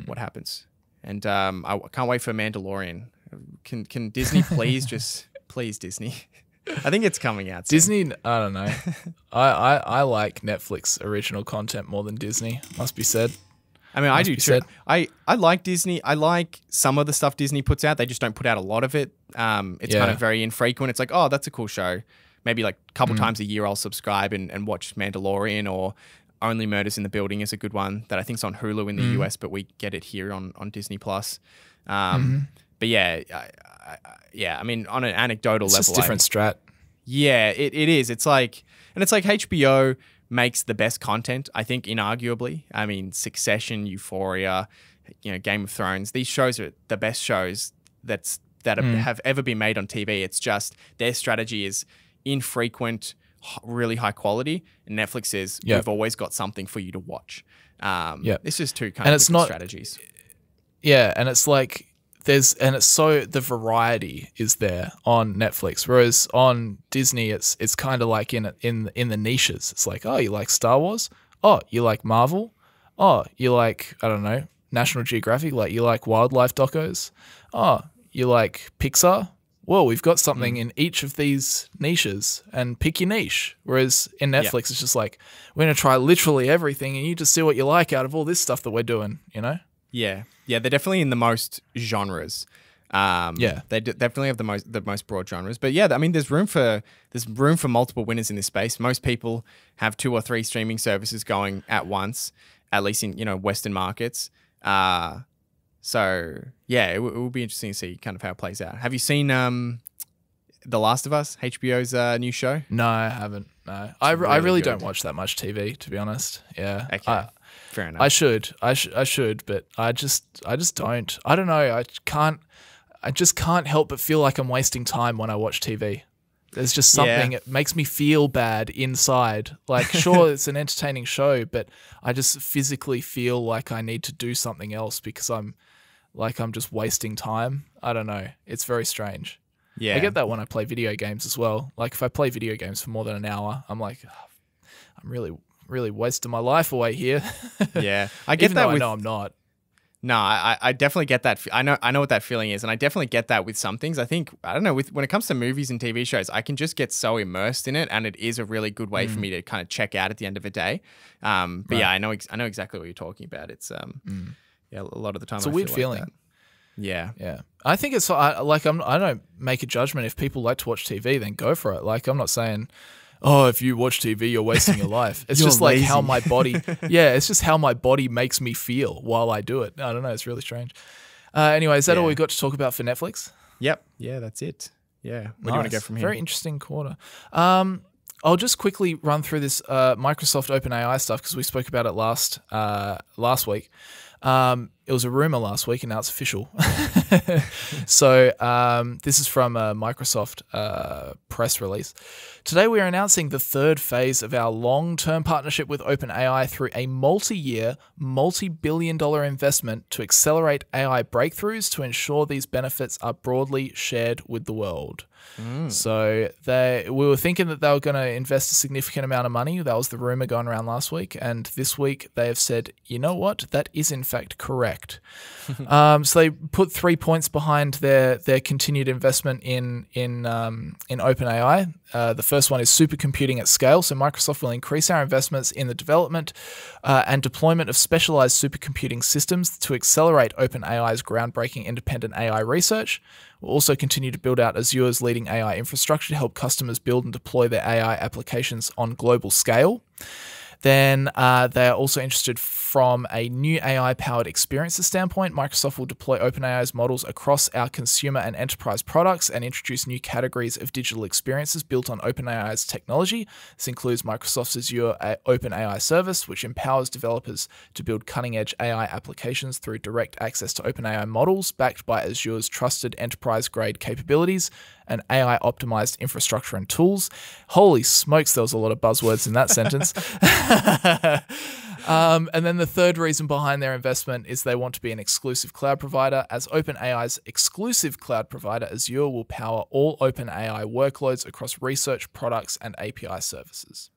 what happens. And I can't wait for Mandalorian. Can Disney please Disney? I think it's coming out soon. Disney, I don't know. I like Netflix original content more than Disney, must be said. I mean, I do too. I like Disney. I like some of the stuff Disney puts out. They just don't put out a lot of it. It's kind of very infrequent. It's like, oh, that's a cool show. Maybe like a couple times a year I'll subscribe and watch Mandalorian, or Only Murders in the Building is a good one that I think is on Hulu in the US, but we get it here on Disney Plus. But yeah, I mean, on an anecdotal level, It's just different strat. Yeah, it is. It's like HBO makes the best content, I think, inarguably. I mean, Succession, Euphoria, Game of Thrones. These shows are the best shows that have ever been made on TV. It's just their strategy is infrequent, really high quality, and Netflix is we've always got something for you to watch. It's just two kind of different strategies. Yeah, and it's like the variety is there on Netflix, whereas on Disney it's kind of like in the niches. It's like, oh, you like Star Wars? Oh, you like Marvel? Oh, you like, I don't know, National Geographic? Like, you like wildlife docos? Oh, you like Pixar? Well, we've got something in each of these niches, and pick your niche. Whereas in Netflix, it's just like, we're going to try literally everything, and you just see what you like out of all this stuff that we're doing, Yeah, they're definitely in the most genres. They definitely have the most broad genres. But yeah, I mean, there's room for multiple winners in this space. Most people have 2 or 3 streaming services going at once, at least in Western markets. So yeah, it will be interesting to see kind of how it plays out. Have you seen The Last of Us, HBO's new show? No, I haven't. No, I really don't watch that much TV, to be honest. Yeah. Okay. Fair enough. I should, but I just don't. I don't know. I just can't help but feel like I'm wasting time when I watch TV. There's just something, it makes me feel bad inside. Like, sure, it's an entertaining show, but I just physically feel like I need to do something else because I'm just wasting time. I don't know. It's very strange. Yeah. I get that when I play video games as well. Like, if I play video games for more than an hour, I'm like, I'm really wasting my life away here. Yeah. I get Even that though I know I'm not. No, I definitely get that. I know what that feeling is, and I definitely get that with some things. I think, I don't know, when it comes to movies and TV shows, I can just get so immersed in it, and it is a really good way for me to kind of check out at the end of a day. But yeah, I know exactly what you're talking about. It's yeah, a lot of the time it's a weird feeling. Like yeah. I think it's like I don't make a judgment. If people like to watch TV, then go for it. Like, I'm not saying, oh, if you watch TV, you're wasting your life. It's just like how my body, it's just how my body makes me feel while I do it. I don't know. It's really strange. Anyway, is that all we got to talk about for Netflix? Yep. Yeah, that's it. Yeah. Where do you want to go from here? Very interesting quarter. I'll just quickly run through this Microsoft OpenAI stuff because we spoke about it last week. It was a rumor last week and now it's official. So this is from a Microsoft press release. Today we are announcing the 3rd phase of our long-term partnership with OpenAI through a multi-year, multi-billion-dollar investment to accelerate AI breakthroughs to ensure these benefits are broadly shared with the world. So we were thinking that they were going to invest a significant amount of money. That was the rumor going around last week. And this week they have said, you know what? That is in fact correct. So they put 3 points behind their continued investment in OpenAI. The first one is supercomputing at scale. So Microsoft will increase our investments in the development and deployment of specialized supercomputing systems to accelerate OpenAI's groundbreaking independent AI research. We'll also continue to build out Azure's leading AI infrastructure to help customers build and deploy their AI applications on global scale. Then they are also interested from a new AI-powered experiences standpoint. Microsoft will deploy OpenAI's models across our consumer and enterprise products and introduce new categories of digital experiences built on OpenAI's technology. This includes Microsoft's Azure OpenAI service, which empowers developers to build cutting-edge AI applications through direct access to OpenAI models backed by Azure's trusted enterprise-grade capabilities and AI-optimized infrastructure and tools. Holy smokes, there was a lot of buzzwords in that sentence. And then the third reason behind their investment is they want to be an exclusive cloud provider. As OpenAI's exclusive cloud provider, Azure will power all OpenAI workloads across research, products, and API services.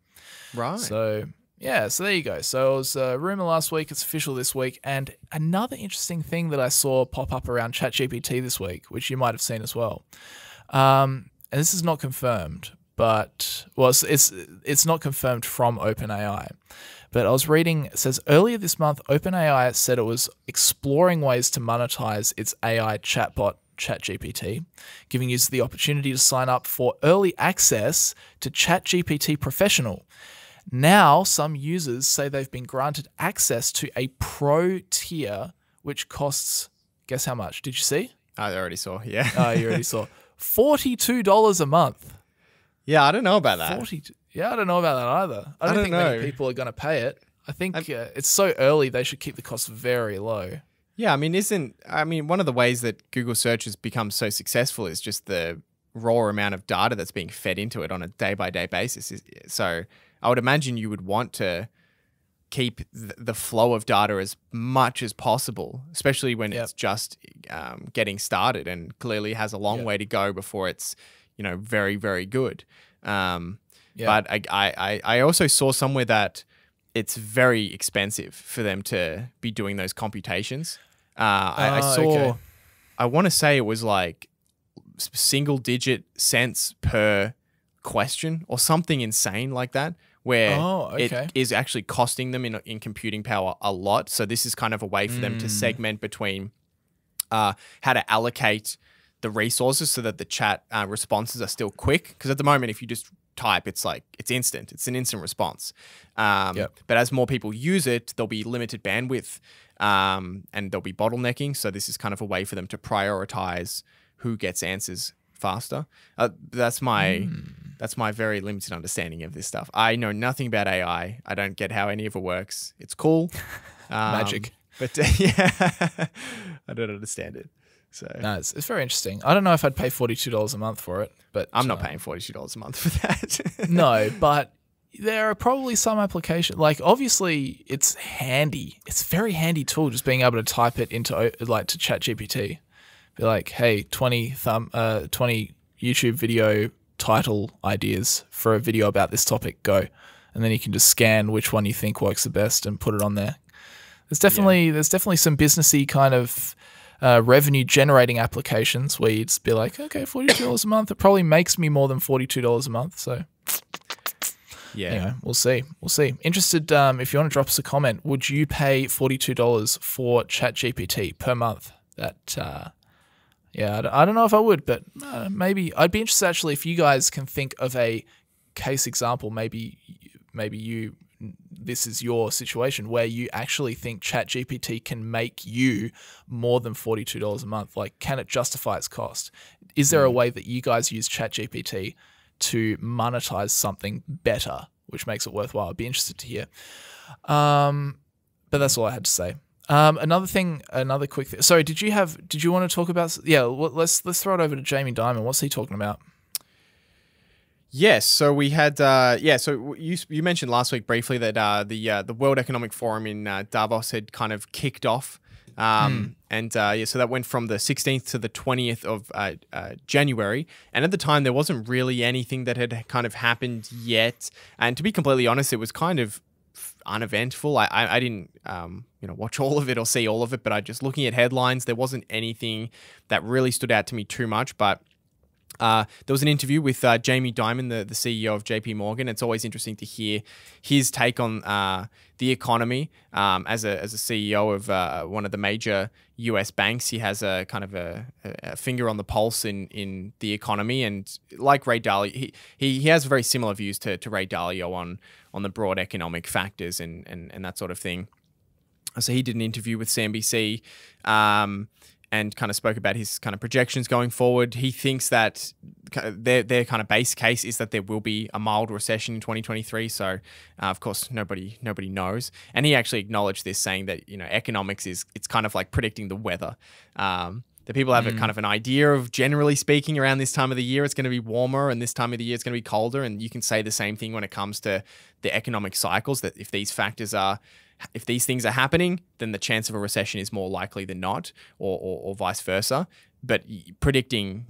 Right. So there you go. So it was a rumor last week. It's official this week. And another interesting thing that I saw pop up around ChatGPT this week, which you might have seen as well. And this is not confirmed, but it's not confirmed from OpenAI. But I was reading, it says earlier this month, OpenAI said it was exploring ways to monetize its AI chatbot, ChatGPT, giving users the opportunity to sign up for early access to ChatGPT Professional. Now, some users say they've been granted access to a pro tier, which costs, guess how much? Did you see? I already saw, yeah. Oh, you already saw. $42 a month. Yeah, I don't know about that. Yeah, I don't know about that either. I don't think many people are going to pay it. I think it's so early, they should keep the costs very low. Yeah, I mean, one of the ways that Google search has become so successful is just the raw amount of data that's being fed into it on a day-by-day basis. So I would imagine you would want to keep the flow of data as much as possible, especially when it's just getting started and clearly has a long way to go before it's, very, very good. But I also saw somewhere that it's very expensive for them to be doing those computations. I saw, I want to say it was like single-digit cents per question or something insane like that, where okay. it is actually costing them in computing power a lot. So this is kind of a way for them to segment between how to allocate the resources so that the chat responses are still quick. Because at the moment, if you just type, it's instant. It's an instant response. But as more people use it, there'll be limited bandwidth and there'll be bottlenecking. So this is kind of a way for them to prioritize who gets answers faster. That's my very limited understanding of this stuff. I know nothing about AI. I don't get how any of it works. It's cool. Magic. But yeah, I don't understand it. So no, it's very interesting. I don't know if I'd pay $42 a month for it, but I'm not paying $42 a month for that. No, but there are probably some applications. Like obviously, it's handy. It's a very handy tool just being able to type it into to ChatGPT. Be like, hey, 20 YouTube video title ideas for a video about this topic. Go, and then you can just scan which one you think works the best and put it on there. There's definitely some businessy kind of revenue generating applications where you'd just be like, okay, $42 a month. It probably makes me more than $42 a month. So yeah, anyway, we'll see. Interested if you want to drop us a comment, would you pay $42 for ChatGPT per month? That yeah, I don't know if I would, but maybe I'd be interested actually if you guys can think of a case example. Maybe this is your situation where you actually think ChatGPT can make you more than $42 a month. Like, can it justify its cost? Is there a way that you guys use ChatGPT to monetize something better, which makes it worthwhile? I'd be interested to hear. But that's all I had to say. Another quick thing. Sorry, did you want to talk about? Yeah, let's throw it over to Jamie Dimon. What's he talking about? Yes, so we had so you mentioned last week briefly that the World Economic Forum in Davos had kind of kicked off, and so that went from the 16th to the 20th of January, and at the time there wasn't really anything that had kind of happened yet, and to be completely honest, it was kind of uneventful. I didn't watch all of it or see all of it, but just looking at headlines, there wasn't anything that really stood out to me too much, but. There was an interview with Jamie Dimon, the CEO of JP Morgan. It's always interesting to hear his take on the economy. As a CEO of one of the major US banks, he has a kind of a finger on the pulse in the economy. And like Ray Dalio, he has very similar views to Ray Dalio on the broad economic factors and that sort of thing. So he did an interview with CNBC. And kind of spoke about his kind of projections going forward. He thinks that their kind of base case is that there will be a mild recession in 2023. So, of course, nobody knows. And he actually acknowledged this, saying that economics it's kind of like predicting the weather. That people have a kind of an idea of, generally speaking, around this time of the year it's going to be warmer, and this time of the year it's going to be colder. And you can say the same thing when it comes to the economic cycles. That if these things are happening, then the chance of a recession is more likely than not, or vice versa. But predicting,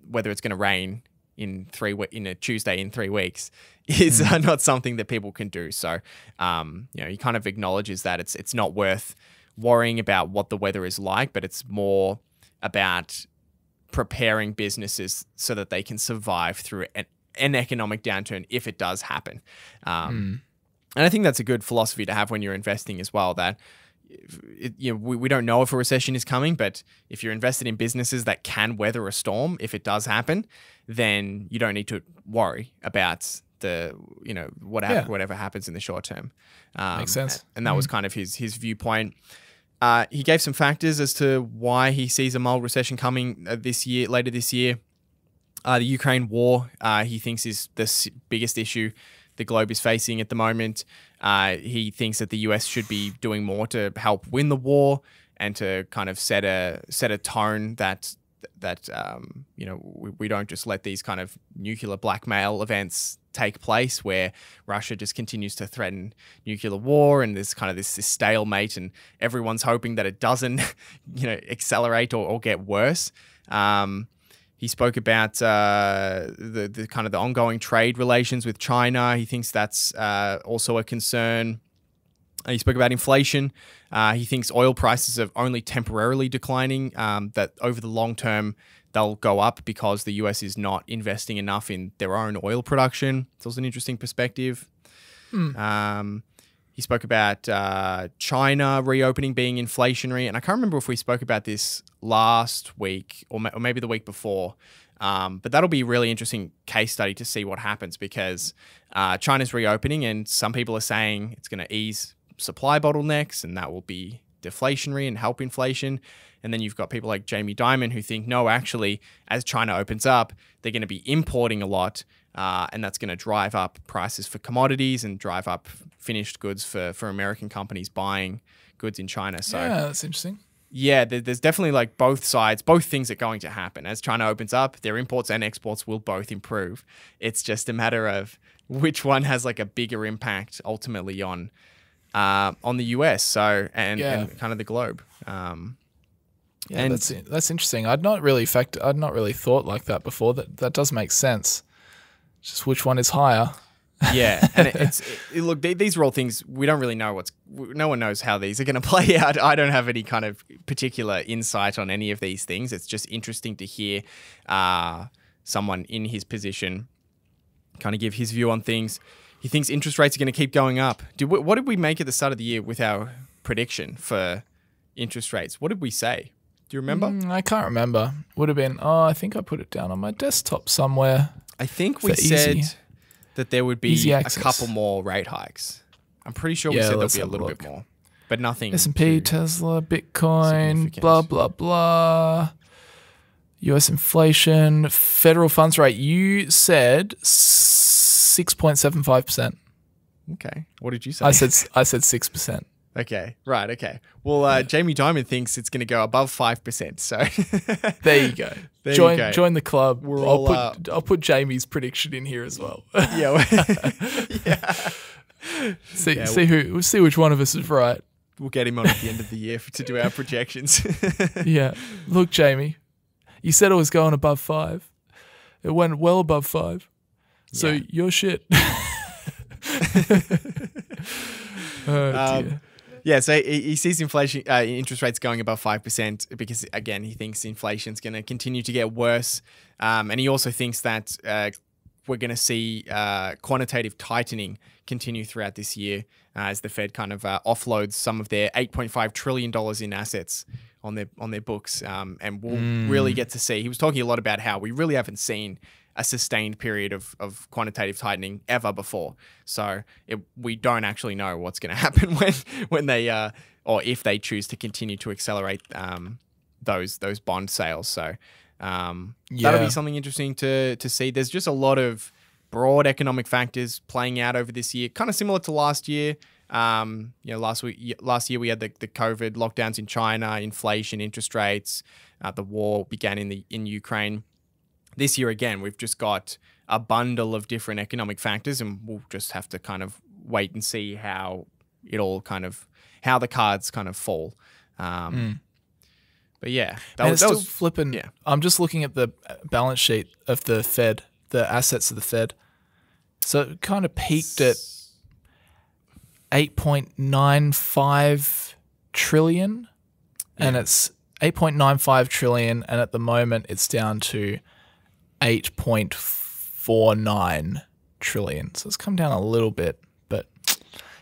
whether it's going to rain in a Tuesday in 3 weeks is not something that people can do. So, he kind of acknowledges that it's not worth worrying about what the weather is like, but it's more about preparing businesses so that they can survive through an economic downturn if it does happen. And I think that's a good philosophy to have when you're investing as well, that we don't know if a recession is coming, but if you're invested in businesses that can weather a storm, if it does happen, then you don't need to worry about whatever happens in the short term. Makes sense. And that was kind of his viewpoint. He gave some factors as to why he sees a mild recession coming later this year. The Ukraine war, he thinks, is the biggest issue the globe is facing at the moment. He thinks that the US should be doing more to help win the war and to kind of set a tone that we don't just let these kind of nuclear blackmail events take place where Russia just continues to threaten nuclear war, and there's kind of this stalemate, and everyone's hoping that it doesn't accelerate or get worse. He spoke about the kind of the ongoing trade relations with China. He thinks that's also a concern. He spoke about inflation. He thinks oil prices are only temporarily declining, that over the long term they'll go up because the US is not investing enough in their own oil production. It's also an interesting perspective. He spoke about China reopening being inflationary. And I can't remember if we spoke about this last week or maybe the week before. But that'll be a really interesting case study to see what happens, because China's reopening and some people are saying it's going to ease supply bottlenecks and that will be deflationary and help inflation. And then you've got people like Jamie Dimon who think, no, actually, as China opens up, they're going to be importing a lot. And that's going to drive up prices for commodities and drive up finished goods for American companies buying goods in China. So yeah, that's interesting. Yeah, there's definitely like both sides, both things are going to happen. As China opens up, their imports and exports will both improve. It's just a matter of which one has like a bigger impact ultimately on the US, so and kind of the globe. Yeah, and that's interesting. I'd not really thought like that before. That does make sense. Just which one is higher? Yeah, and look, these are all things we don't really know. No one knows how these are going to play out. I don't have any kind of particular insight on any of these things. It's just interesting to hear someone in his position kind of give his view on things. He thinks interest rates are going to keep going up. What did we make at the start of the year with our prediction for interest rates? What did we say? Do you remember? I can't remember. Would have been, I think I put it down on my desktop somewhere. I think we said that there would be a couple more rate hikes. I'm pretty sure we said there'll be a little bit more, but nothing. S&P, Tesla, Bitcoin, blah, blah, blah. US inflation, federal funds rate. You said 6.75%. Okay. What did you say? I said 6%. Okay. Right. Okay. Well, Jamie Dimon thinks it's going to go above 5%. So there you go. Join the club. I'll put Jamie's prediction in here as well. Yeah. See which one of us is right. We'll get him on at the end of the year to do our projections. Yeah. Look, Jamie, you said it was going above 5. It went well above 5. So you're shit. Oh dear. Yeah, so he sees interest rates going above 5% because, again, he thinks inflation's going to continue to get worse. And he also thinks that we're going to see quantitative tightening continue throughout this year as the Fed kind of offloads some of their $8.5 trillion in assets on their books. And we'll really get to see. He was talking a lot about how we really haven't seen a sustained period of quantitative tightening ever before. So we don't actually know what's going to happen when they or if they choose to continue to accelerate those bond sales. So that'll be something interesting to see. There's just a lot of broad economic factors playing out over this year, kind of similar to last year. Last year we had the COVID lockdowns in China, inflation, interest rates, the war began in Ukraine. This year, again, we've just got a bundle of different economic factors, and we'll just have to kind of wait and see how the cards kind of fall. But yeah, flipping. Yeah. I'm just looking at the balance sheet of the Fed, the assets of the Fed. So it kind of peaked at 8.95 trillion, and it's 8.95 trillion, and at the moment it's down to 8.49 trillion. So it's come down a little bit, but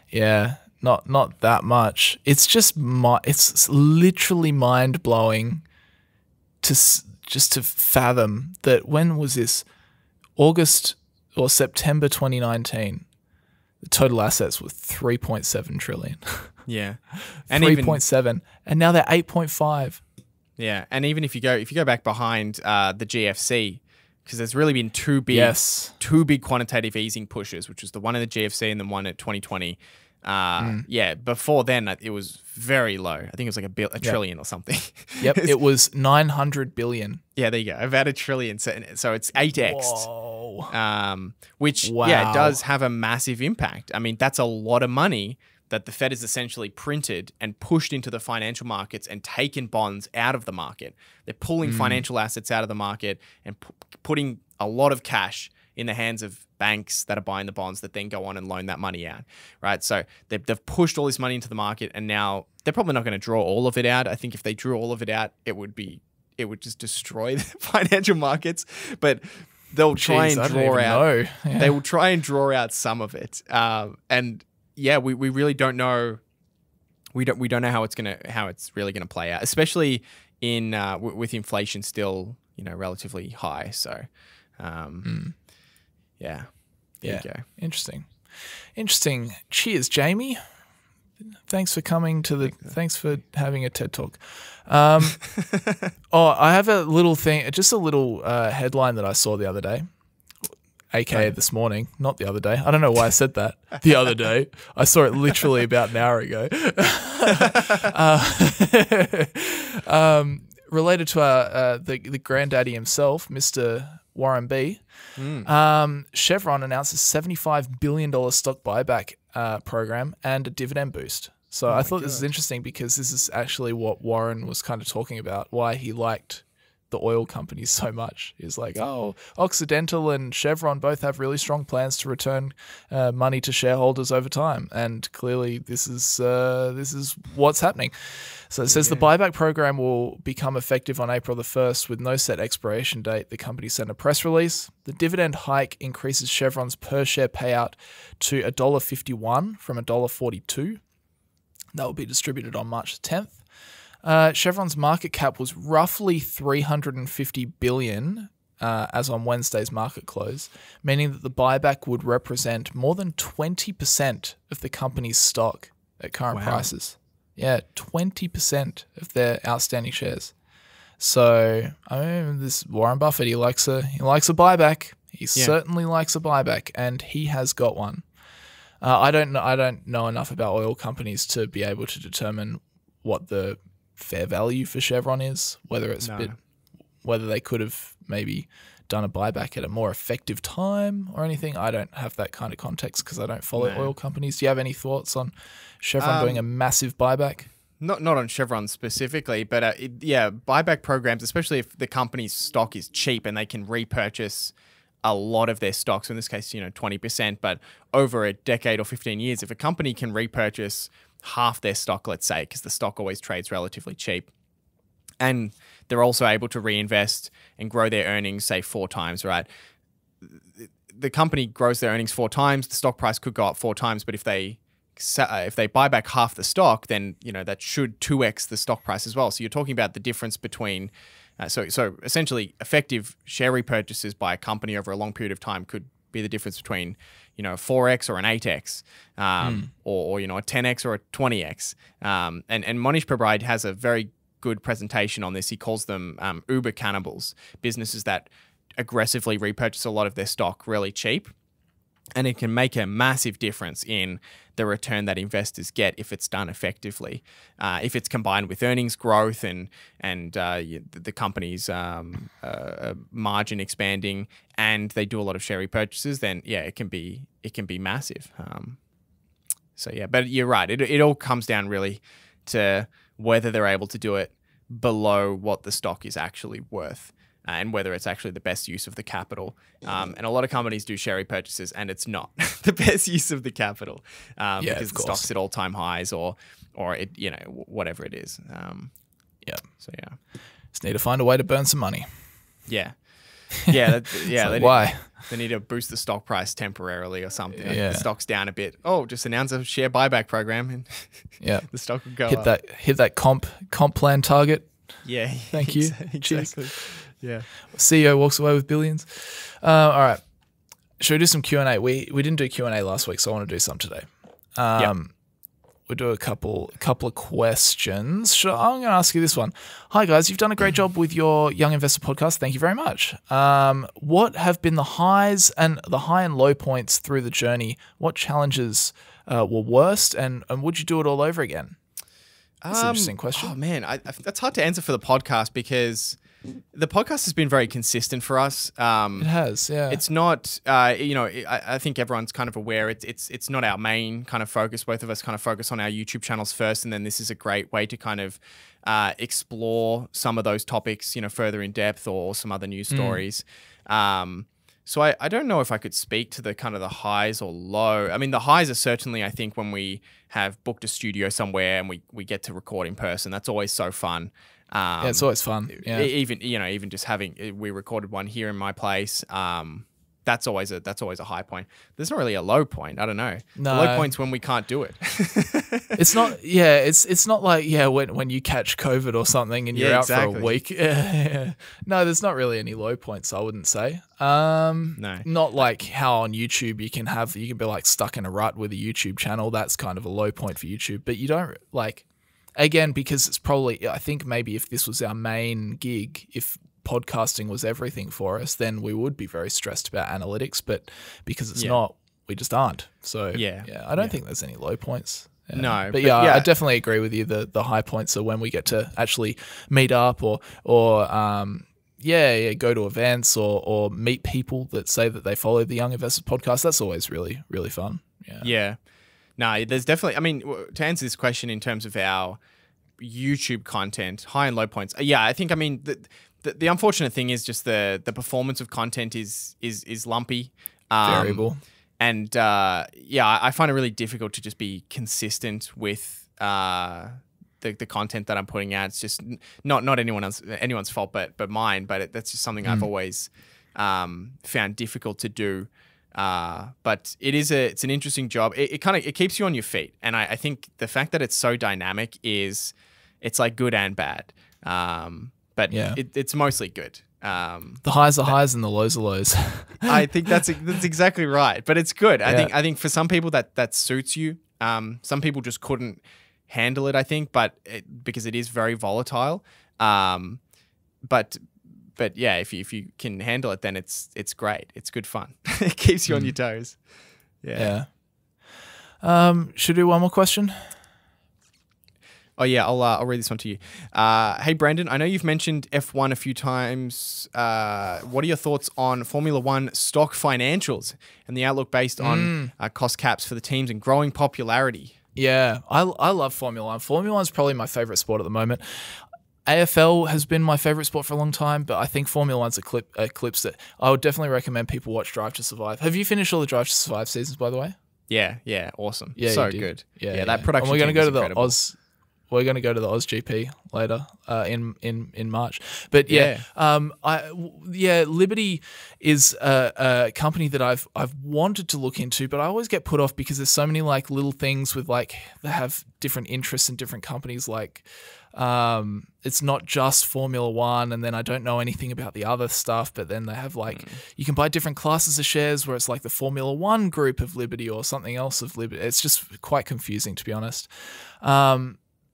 yeah, not that much. It's just it's literally mind blowing to fathom that. When was this? August or September 2019. The total assets were 3.7 trillion. Yeah, and 3.7, and now they're 8.5. Yeah, and even if you go back behind the GFC. Because there's really been two big quantitative easing pushes, which was the one in the GFC and the one at 2020. Yeah, before then it was very low. I think it was like a trillion or something. Yep, it was 900 billion. Yeah, there you go. About a trillion. So it's 8x. Whoa. Which does have a massive impact. I mean, that's a lot of money that the Fed has essentially printed and pushed into the financial markets and taken bonds out of the market. They're pulling financial assets out of the market and putting a lot of cash in the hands of banks that are buying the bonds that then go on and loan that money out, right? So they've pushed all this money into the market, and now they're probably not going to draw all of it out. I think if they drew all of it out, it would just destroy the financial markets. But they'll try Jeez, and I don't draw even out. know. Yeah. They will try and draw out some of it, and yeah, we really don't know. We don't know how it's really gonna play out, especially in with inflation still relatively high. So, yeah, there you go. Interesting. Cheers, Jamie. Thanks for coming to thanks for having a TED Talk. I have a little thing, just a little headline that I saw the other day, aka this morning, not the other day. I don't know why I said that. The other day. I saw it literally about an hour ago. Related to the granddaddy himself, Mr. Warren B. Chevron announces $75 billion stock buyback program and a dividend boost. So I thought this is interesting because this is actually what Warren was kind of talking about, why he liked the oil companies so much. He's like, Occidental and Chevron both have really strong plans to return money to shareholders over time, and clearly this is what's happening. So it says the buyback program will become effective on April the 1st with no set expiration date. The company sent a press release. The dividend hike increases Chevron's per share payout to $1.51 from $1.42. That will be distributed on March 10th. Chevron's market cap was roughly $350 billion as on Wednesday's market close, meaning that the buyback would represent more than 20% of the company's stock at current prices. Yeah, 20% of their outstanding shares. So, this Warren Buffett, he likes a buyback. He certainly likes a buyback, and he has got one. I don't know enough about oil companies to be able to determine what the fair value for Chevron is, whether they could have maybe done a buyback at a more effective time or anything. I don't have that kind of context because I don't follow oil companies. Do you have any thoughts on Chevron doing a massive buyback? Not on Chevron specifically, but buyback programs, especially if the company's stock is cheap and they can repurchase a lot of their stocks, in this case, 20%, but over a decade or 15 years, if a company can repurchase half their stock, let's say, because the stock always trades relatively cheap, and they're also able to reinvest and grow their earnings, say 4 times, right? The company grows their earnings 4 times, the stock price could go up 4 times, but if they buy back half the stock, then that should 2x the stock price as well. So you're talking about the difference between so essentially effective share repurchases by a company over a long period of time could be the difference between 4x or an 8x, or a 10x or a 20x. And Monish Pabrai has a very good presentation on this. He calls them Uber cannibals, businesses that aggressively repurchase a lot of their stock really cheap. And it can make a massive difference in the return that investors get if it's done effectively. If it's combined with earnings growth and the company's margin expanding, and they do a lot of share repurchases, then it can be massive. But you're right. It all comes down really to whether they're able to do it below what the stock is actually worth. And whether it's actually the best use of the capital. And a lot of companies do share repurchases, and it's not the best use of the capital because the stock's at all-time highs or it, whatever it is. Just need to find a way to burn some money. Why? They need to boost the stock price temporarily or something. The stock's down a bit. Just announce a share buyback program, and the stock will go up. Hit that comp plan target. Yeah. Thank you. Exactly. Cheers. Yeah. CEO walks away with billions. All right. Should we do some Q&A? We didn't do Q&A last week, so I want to do some today. We'll do a couple of questions. I'm going to ask you this one. Hi, guys. You've done a great job with your Young Investor podcast. Thank you very much. What have been the high and low points through the journey? What challenges were worst, and would you do it all over again? That's an interesting question. Oh, man. That's hard to answer for the podcast because the podcast has been very consistent for us. It has, yeah. It's not, I think everyone's kind of aware. It's not our main kind of focus. Both of us kind of focus on our YouTube channels first, and then this is a great way to kind of explore some of those topics, further in depth, or some other news stories. So I don't know if I could speak to the kind of the highs or low. I mean, the highs are certainly, I think, when we have booked a studio somewhere and we get to record in person. That's always so fun. Yeah, it's always fun. Yeah. Even just having, we recorded one here in my place. That's always a high point. There's not really a low point. I don't know. No. The low point's when we can't do it. It's not. Yeah, it's not like when you catch COVID or something and you're out for a week. No, there's not really any low points, I wouldn't say. No. Not like how on YouTube you can be like stuck in a rut with a YouTube channel. That's kind of a low point for YouTube. But you don't like, again, because it's probably, I think maybe if this was our main gig, if podcasting was everything for us, then we would be very stressed about analytics, but because it's not, we just aren't. So I don't think there's any low points. Yeah. No, but I definitely agree with you. The high points are when we get to actually meet up or go to events or meet people that say that they follow the Young Investors podcast. That's always really, really fun. Yeah. No, there's definitely, I mean, to answer this question in terms of our YouTube content, high and low points. I think, I mean, the unfortunate thing is just the performance of content is lumpy, variable, and I find it really difficult to just be consistent with the content that I'm putting out. It's just not anyone's fault, but mine. But that's just something I've always found difficult to do. But it's an interesting job. It keeps you on your feet, and I think the fact that it's so dynamic it's like good and bad. But it's mostly good. The highs are highs and the lows are lows. I think that's exactly right. But it's good. I think for some people that suits you. Some people just couldn't handle it, I think, because it is very volatile. But if you can handle it, then it's great. It's good fun. It keeps you on your toes. Yeah. Should we do one more question? Oh yeah, I'll read this one to you. Hey Brandon, I know you've mentioned F1 a few times. What are your thoughts on Formula One stock financials and the outlook based on cost caps for the teams and growing popularity? Yeah, I love Formula One. Formula One's probably my favorite sport at the moment. AFL has been my favorite sport for a long time, but I think Formula One's eclipsed it. I would definitely recommend people watch Drive to Survive. Have you finished all the Drive to Survive seasons, by the way? Yeah, awesome. Yeah, so good. Yeah, that production. And we're going to go to incredible. We're going to go to the Oz GP later in March. But Liberty is a company that I've wanted to look into, but I always get put off because there's so many like little things with like they have different interests in different companies. Like it's not just Formula One, and then I don't know anything about the other stuff. But then they have like you can buy different classes of shares where it's like the Formula One group of Liberty or something else of Liberty. It's just quite confusing, to be honest.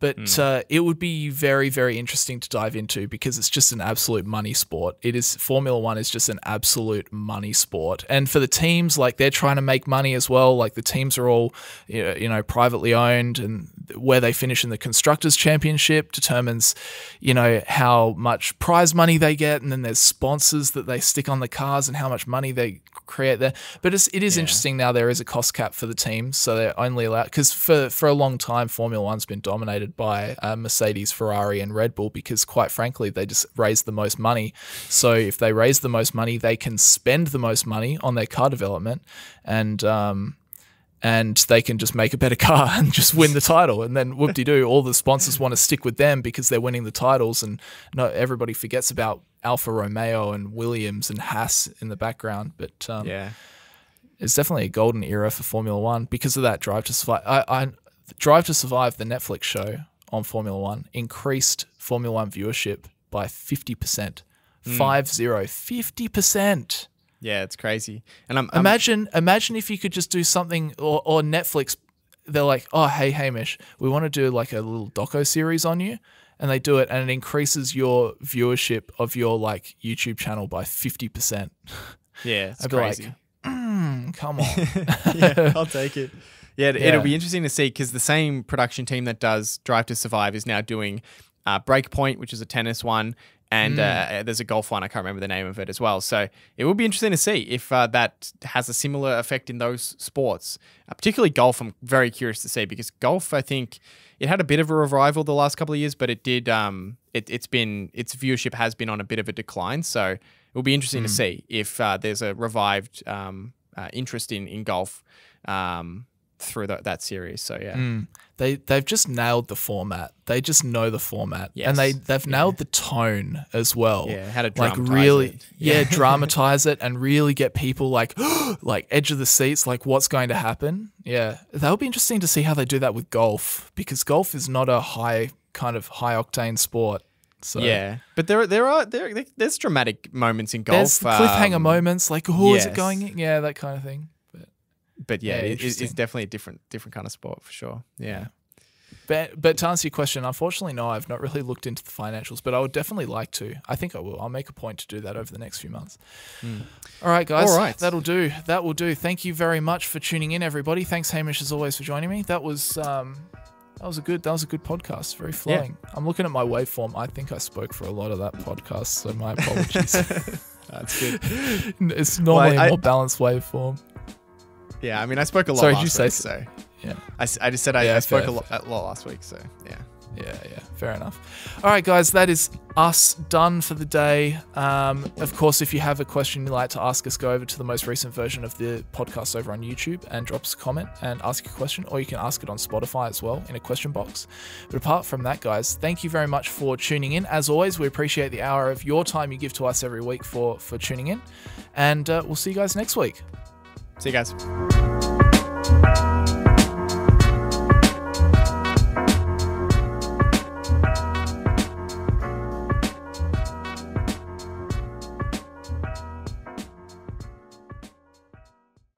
But it would be very, very interesting to dive into because it's just an absolute money sport. Formula One is just an absolute money sport. And for the teams, like they're trying to make money as well. Like the teams are all, privately owned, and where they finish in the Constructors' Championship determines, how much prize money they get. And then there's sponsors that they stick on the cars and how much money they create there. But it is interesting now there is a cost cap for the teams. So they're only allowed, because for a long time, Formula One's been dominated by Mercedes, Ferrari, and Red Bull because, quite frankly, they just raise the most money. So if they raise the most money, they can spend the most money on their car development, and they can just make a better car and just win the title. And then whoop-de-doo, all the sponsors want to stick with them because they're winning the titles, and not everybody forgets about Alfa Romeo and Williams and Haas in the background. But it's definitely a golden era for Formula One because of that Drive to Survive. Drive to Survive, the Netflix show on Formula One, increased Formula One viewership by 50%. 50%. Yeah, it's crazy. And imagine if you could just do something, or Netflix, they're like, oh, hey, Hamish, we want to do like a little doco series on you. And they do it, and it increases your viewership of your like YouTube channel by 50%. Yeah, it's I'd crazy. Be like, come on. Yeah, I'll take it. Yeah, it'll be interesting to see because the same production team that does Drive to Survive is now doing Breakpoint, which is a tennis one, and there's a golf one. I can't remember the name of it as well. So it will be interesting to see if that has a similar effect in those sports, particularly golf. I'm very curious to see because golf, I think, it had a bit of a revival the last couple of years, but it did. Its viewership has been on a bit of a decline. So it will be interesting to see if there's a revived interest in golf. through that series. So yeah. They've just nailed the format. They just know the format, Yes. and they've nailed the tone as well. Yeah, how to like dramatize really, it. yeah, dramatize it and really get people like like edge of the seats, like what's going to happen. Yeah, that'll be interesting to see how they do that with golf, because golf is not a high octane sport. So yeah, but there's dramatic moments in golf. there's cliffhanger moments, like who is it yes. going in? Yeah, that kind of thing. But yeah, it's interesting. definitely a different kind of sport for sure. Yeah. But to answer your question, unfortunately, no, I've not really looked into the financials, but I would definitely like to. I think I will. I'll make a point to do that over the next few months. All right, guys. All right. That'll do. That will do. Thank you very much for tuning in, everybody. Thanks, Hamish, as always, for joining me. That was a good podcast. Very flowing. Yeah. I'm looking at my waveform. I think I spoke for a lot of that podcast, so my apologies. That's good. It's normally a more balanced waveform. Yeah, I mean, I spoke a lot Sorry, last did you say week, so? Yeah. I just said I spoke a lot last week, so yeah. Yeah, fair enough. All right, guys, that is us done for the day. Of course, if you have a question you'd like to ask us, go over to the most recent version of the podcast over on YouTube and drop us a comment and ask a question, or you can ask it on Spotify as well in a question box. But apart from that, guys, thank you very much for tuning in. As always, we appreciate the hour of your time you give to us every week for tuning in, and we'll see you guys next week. See you guys.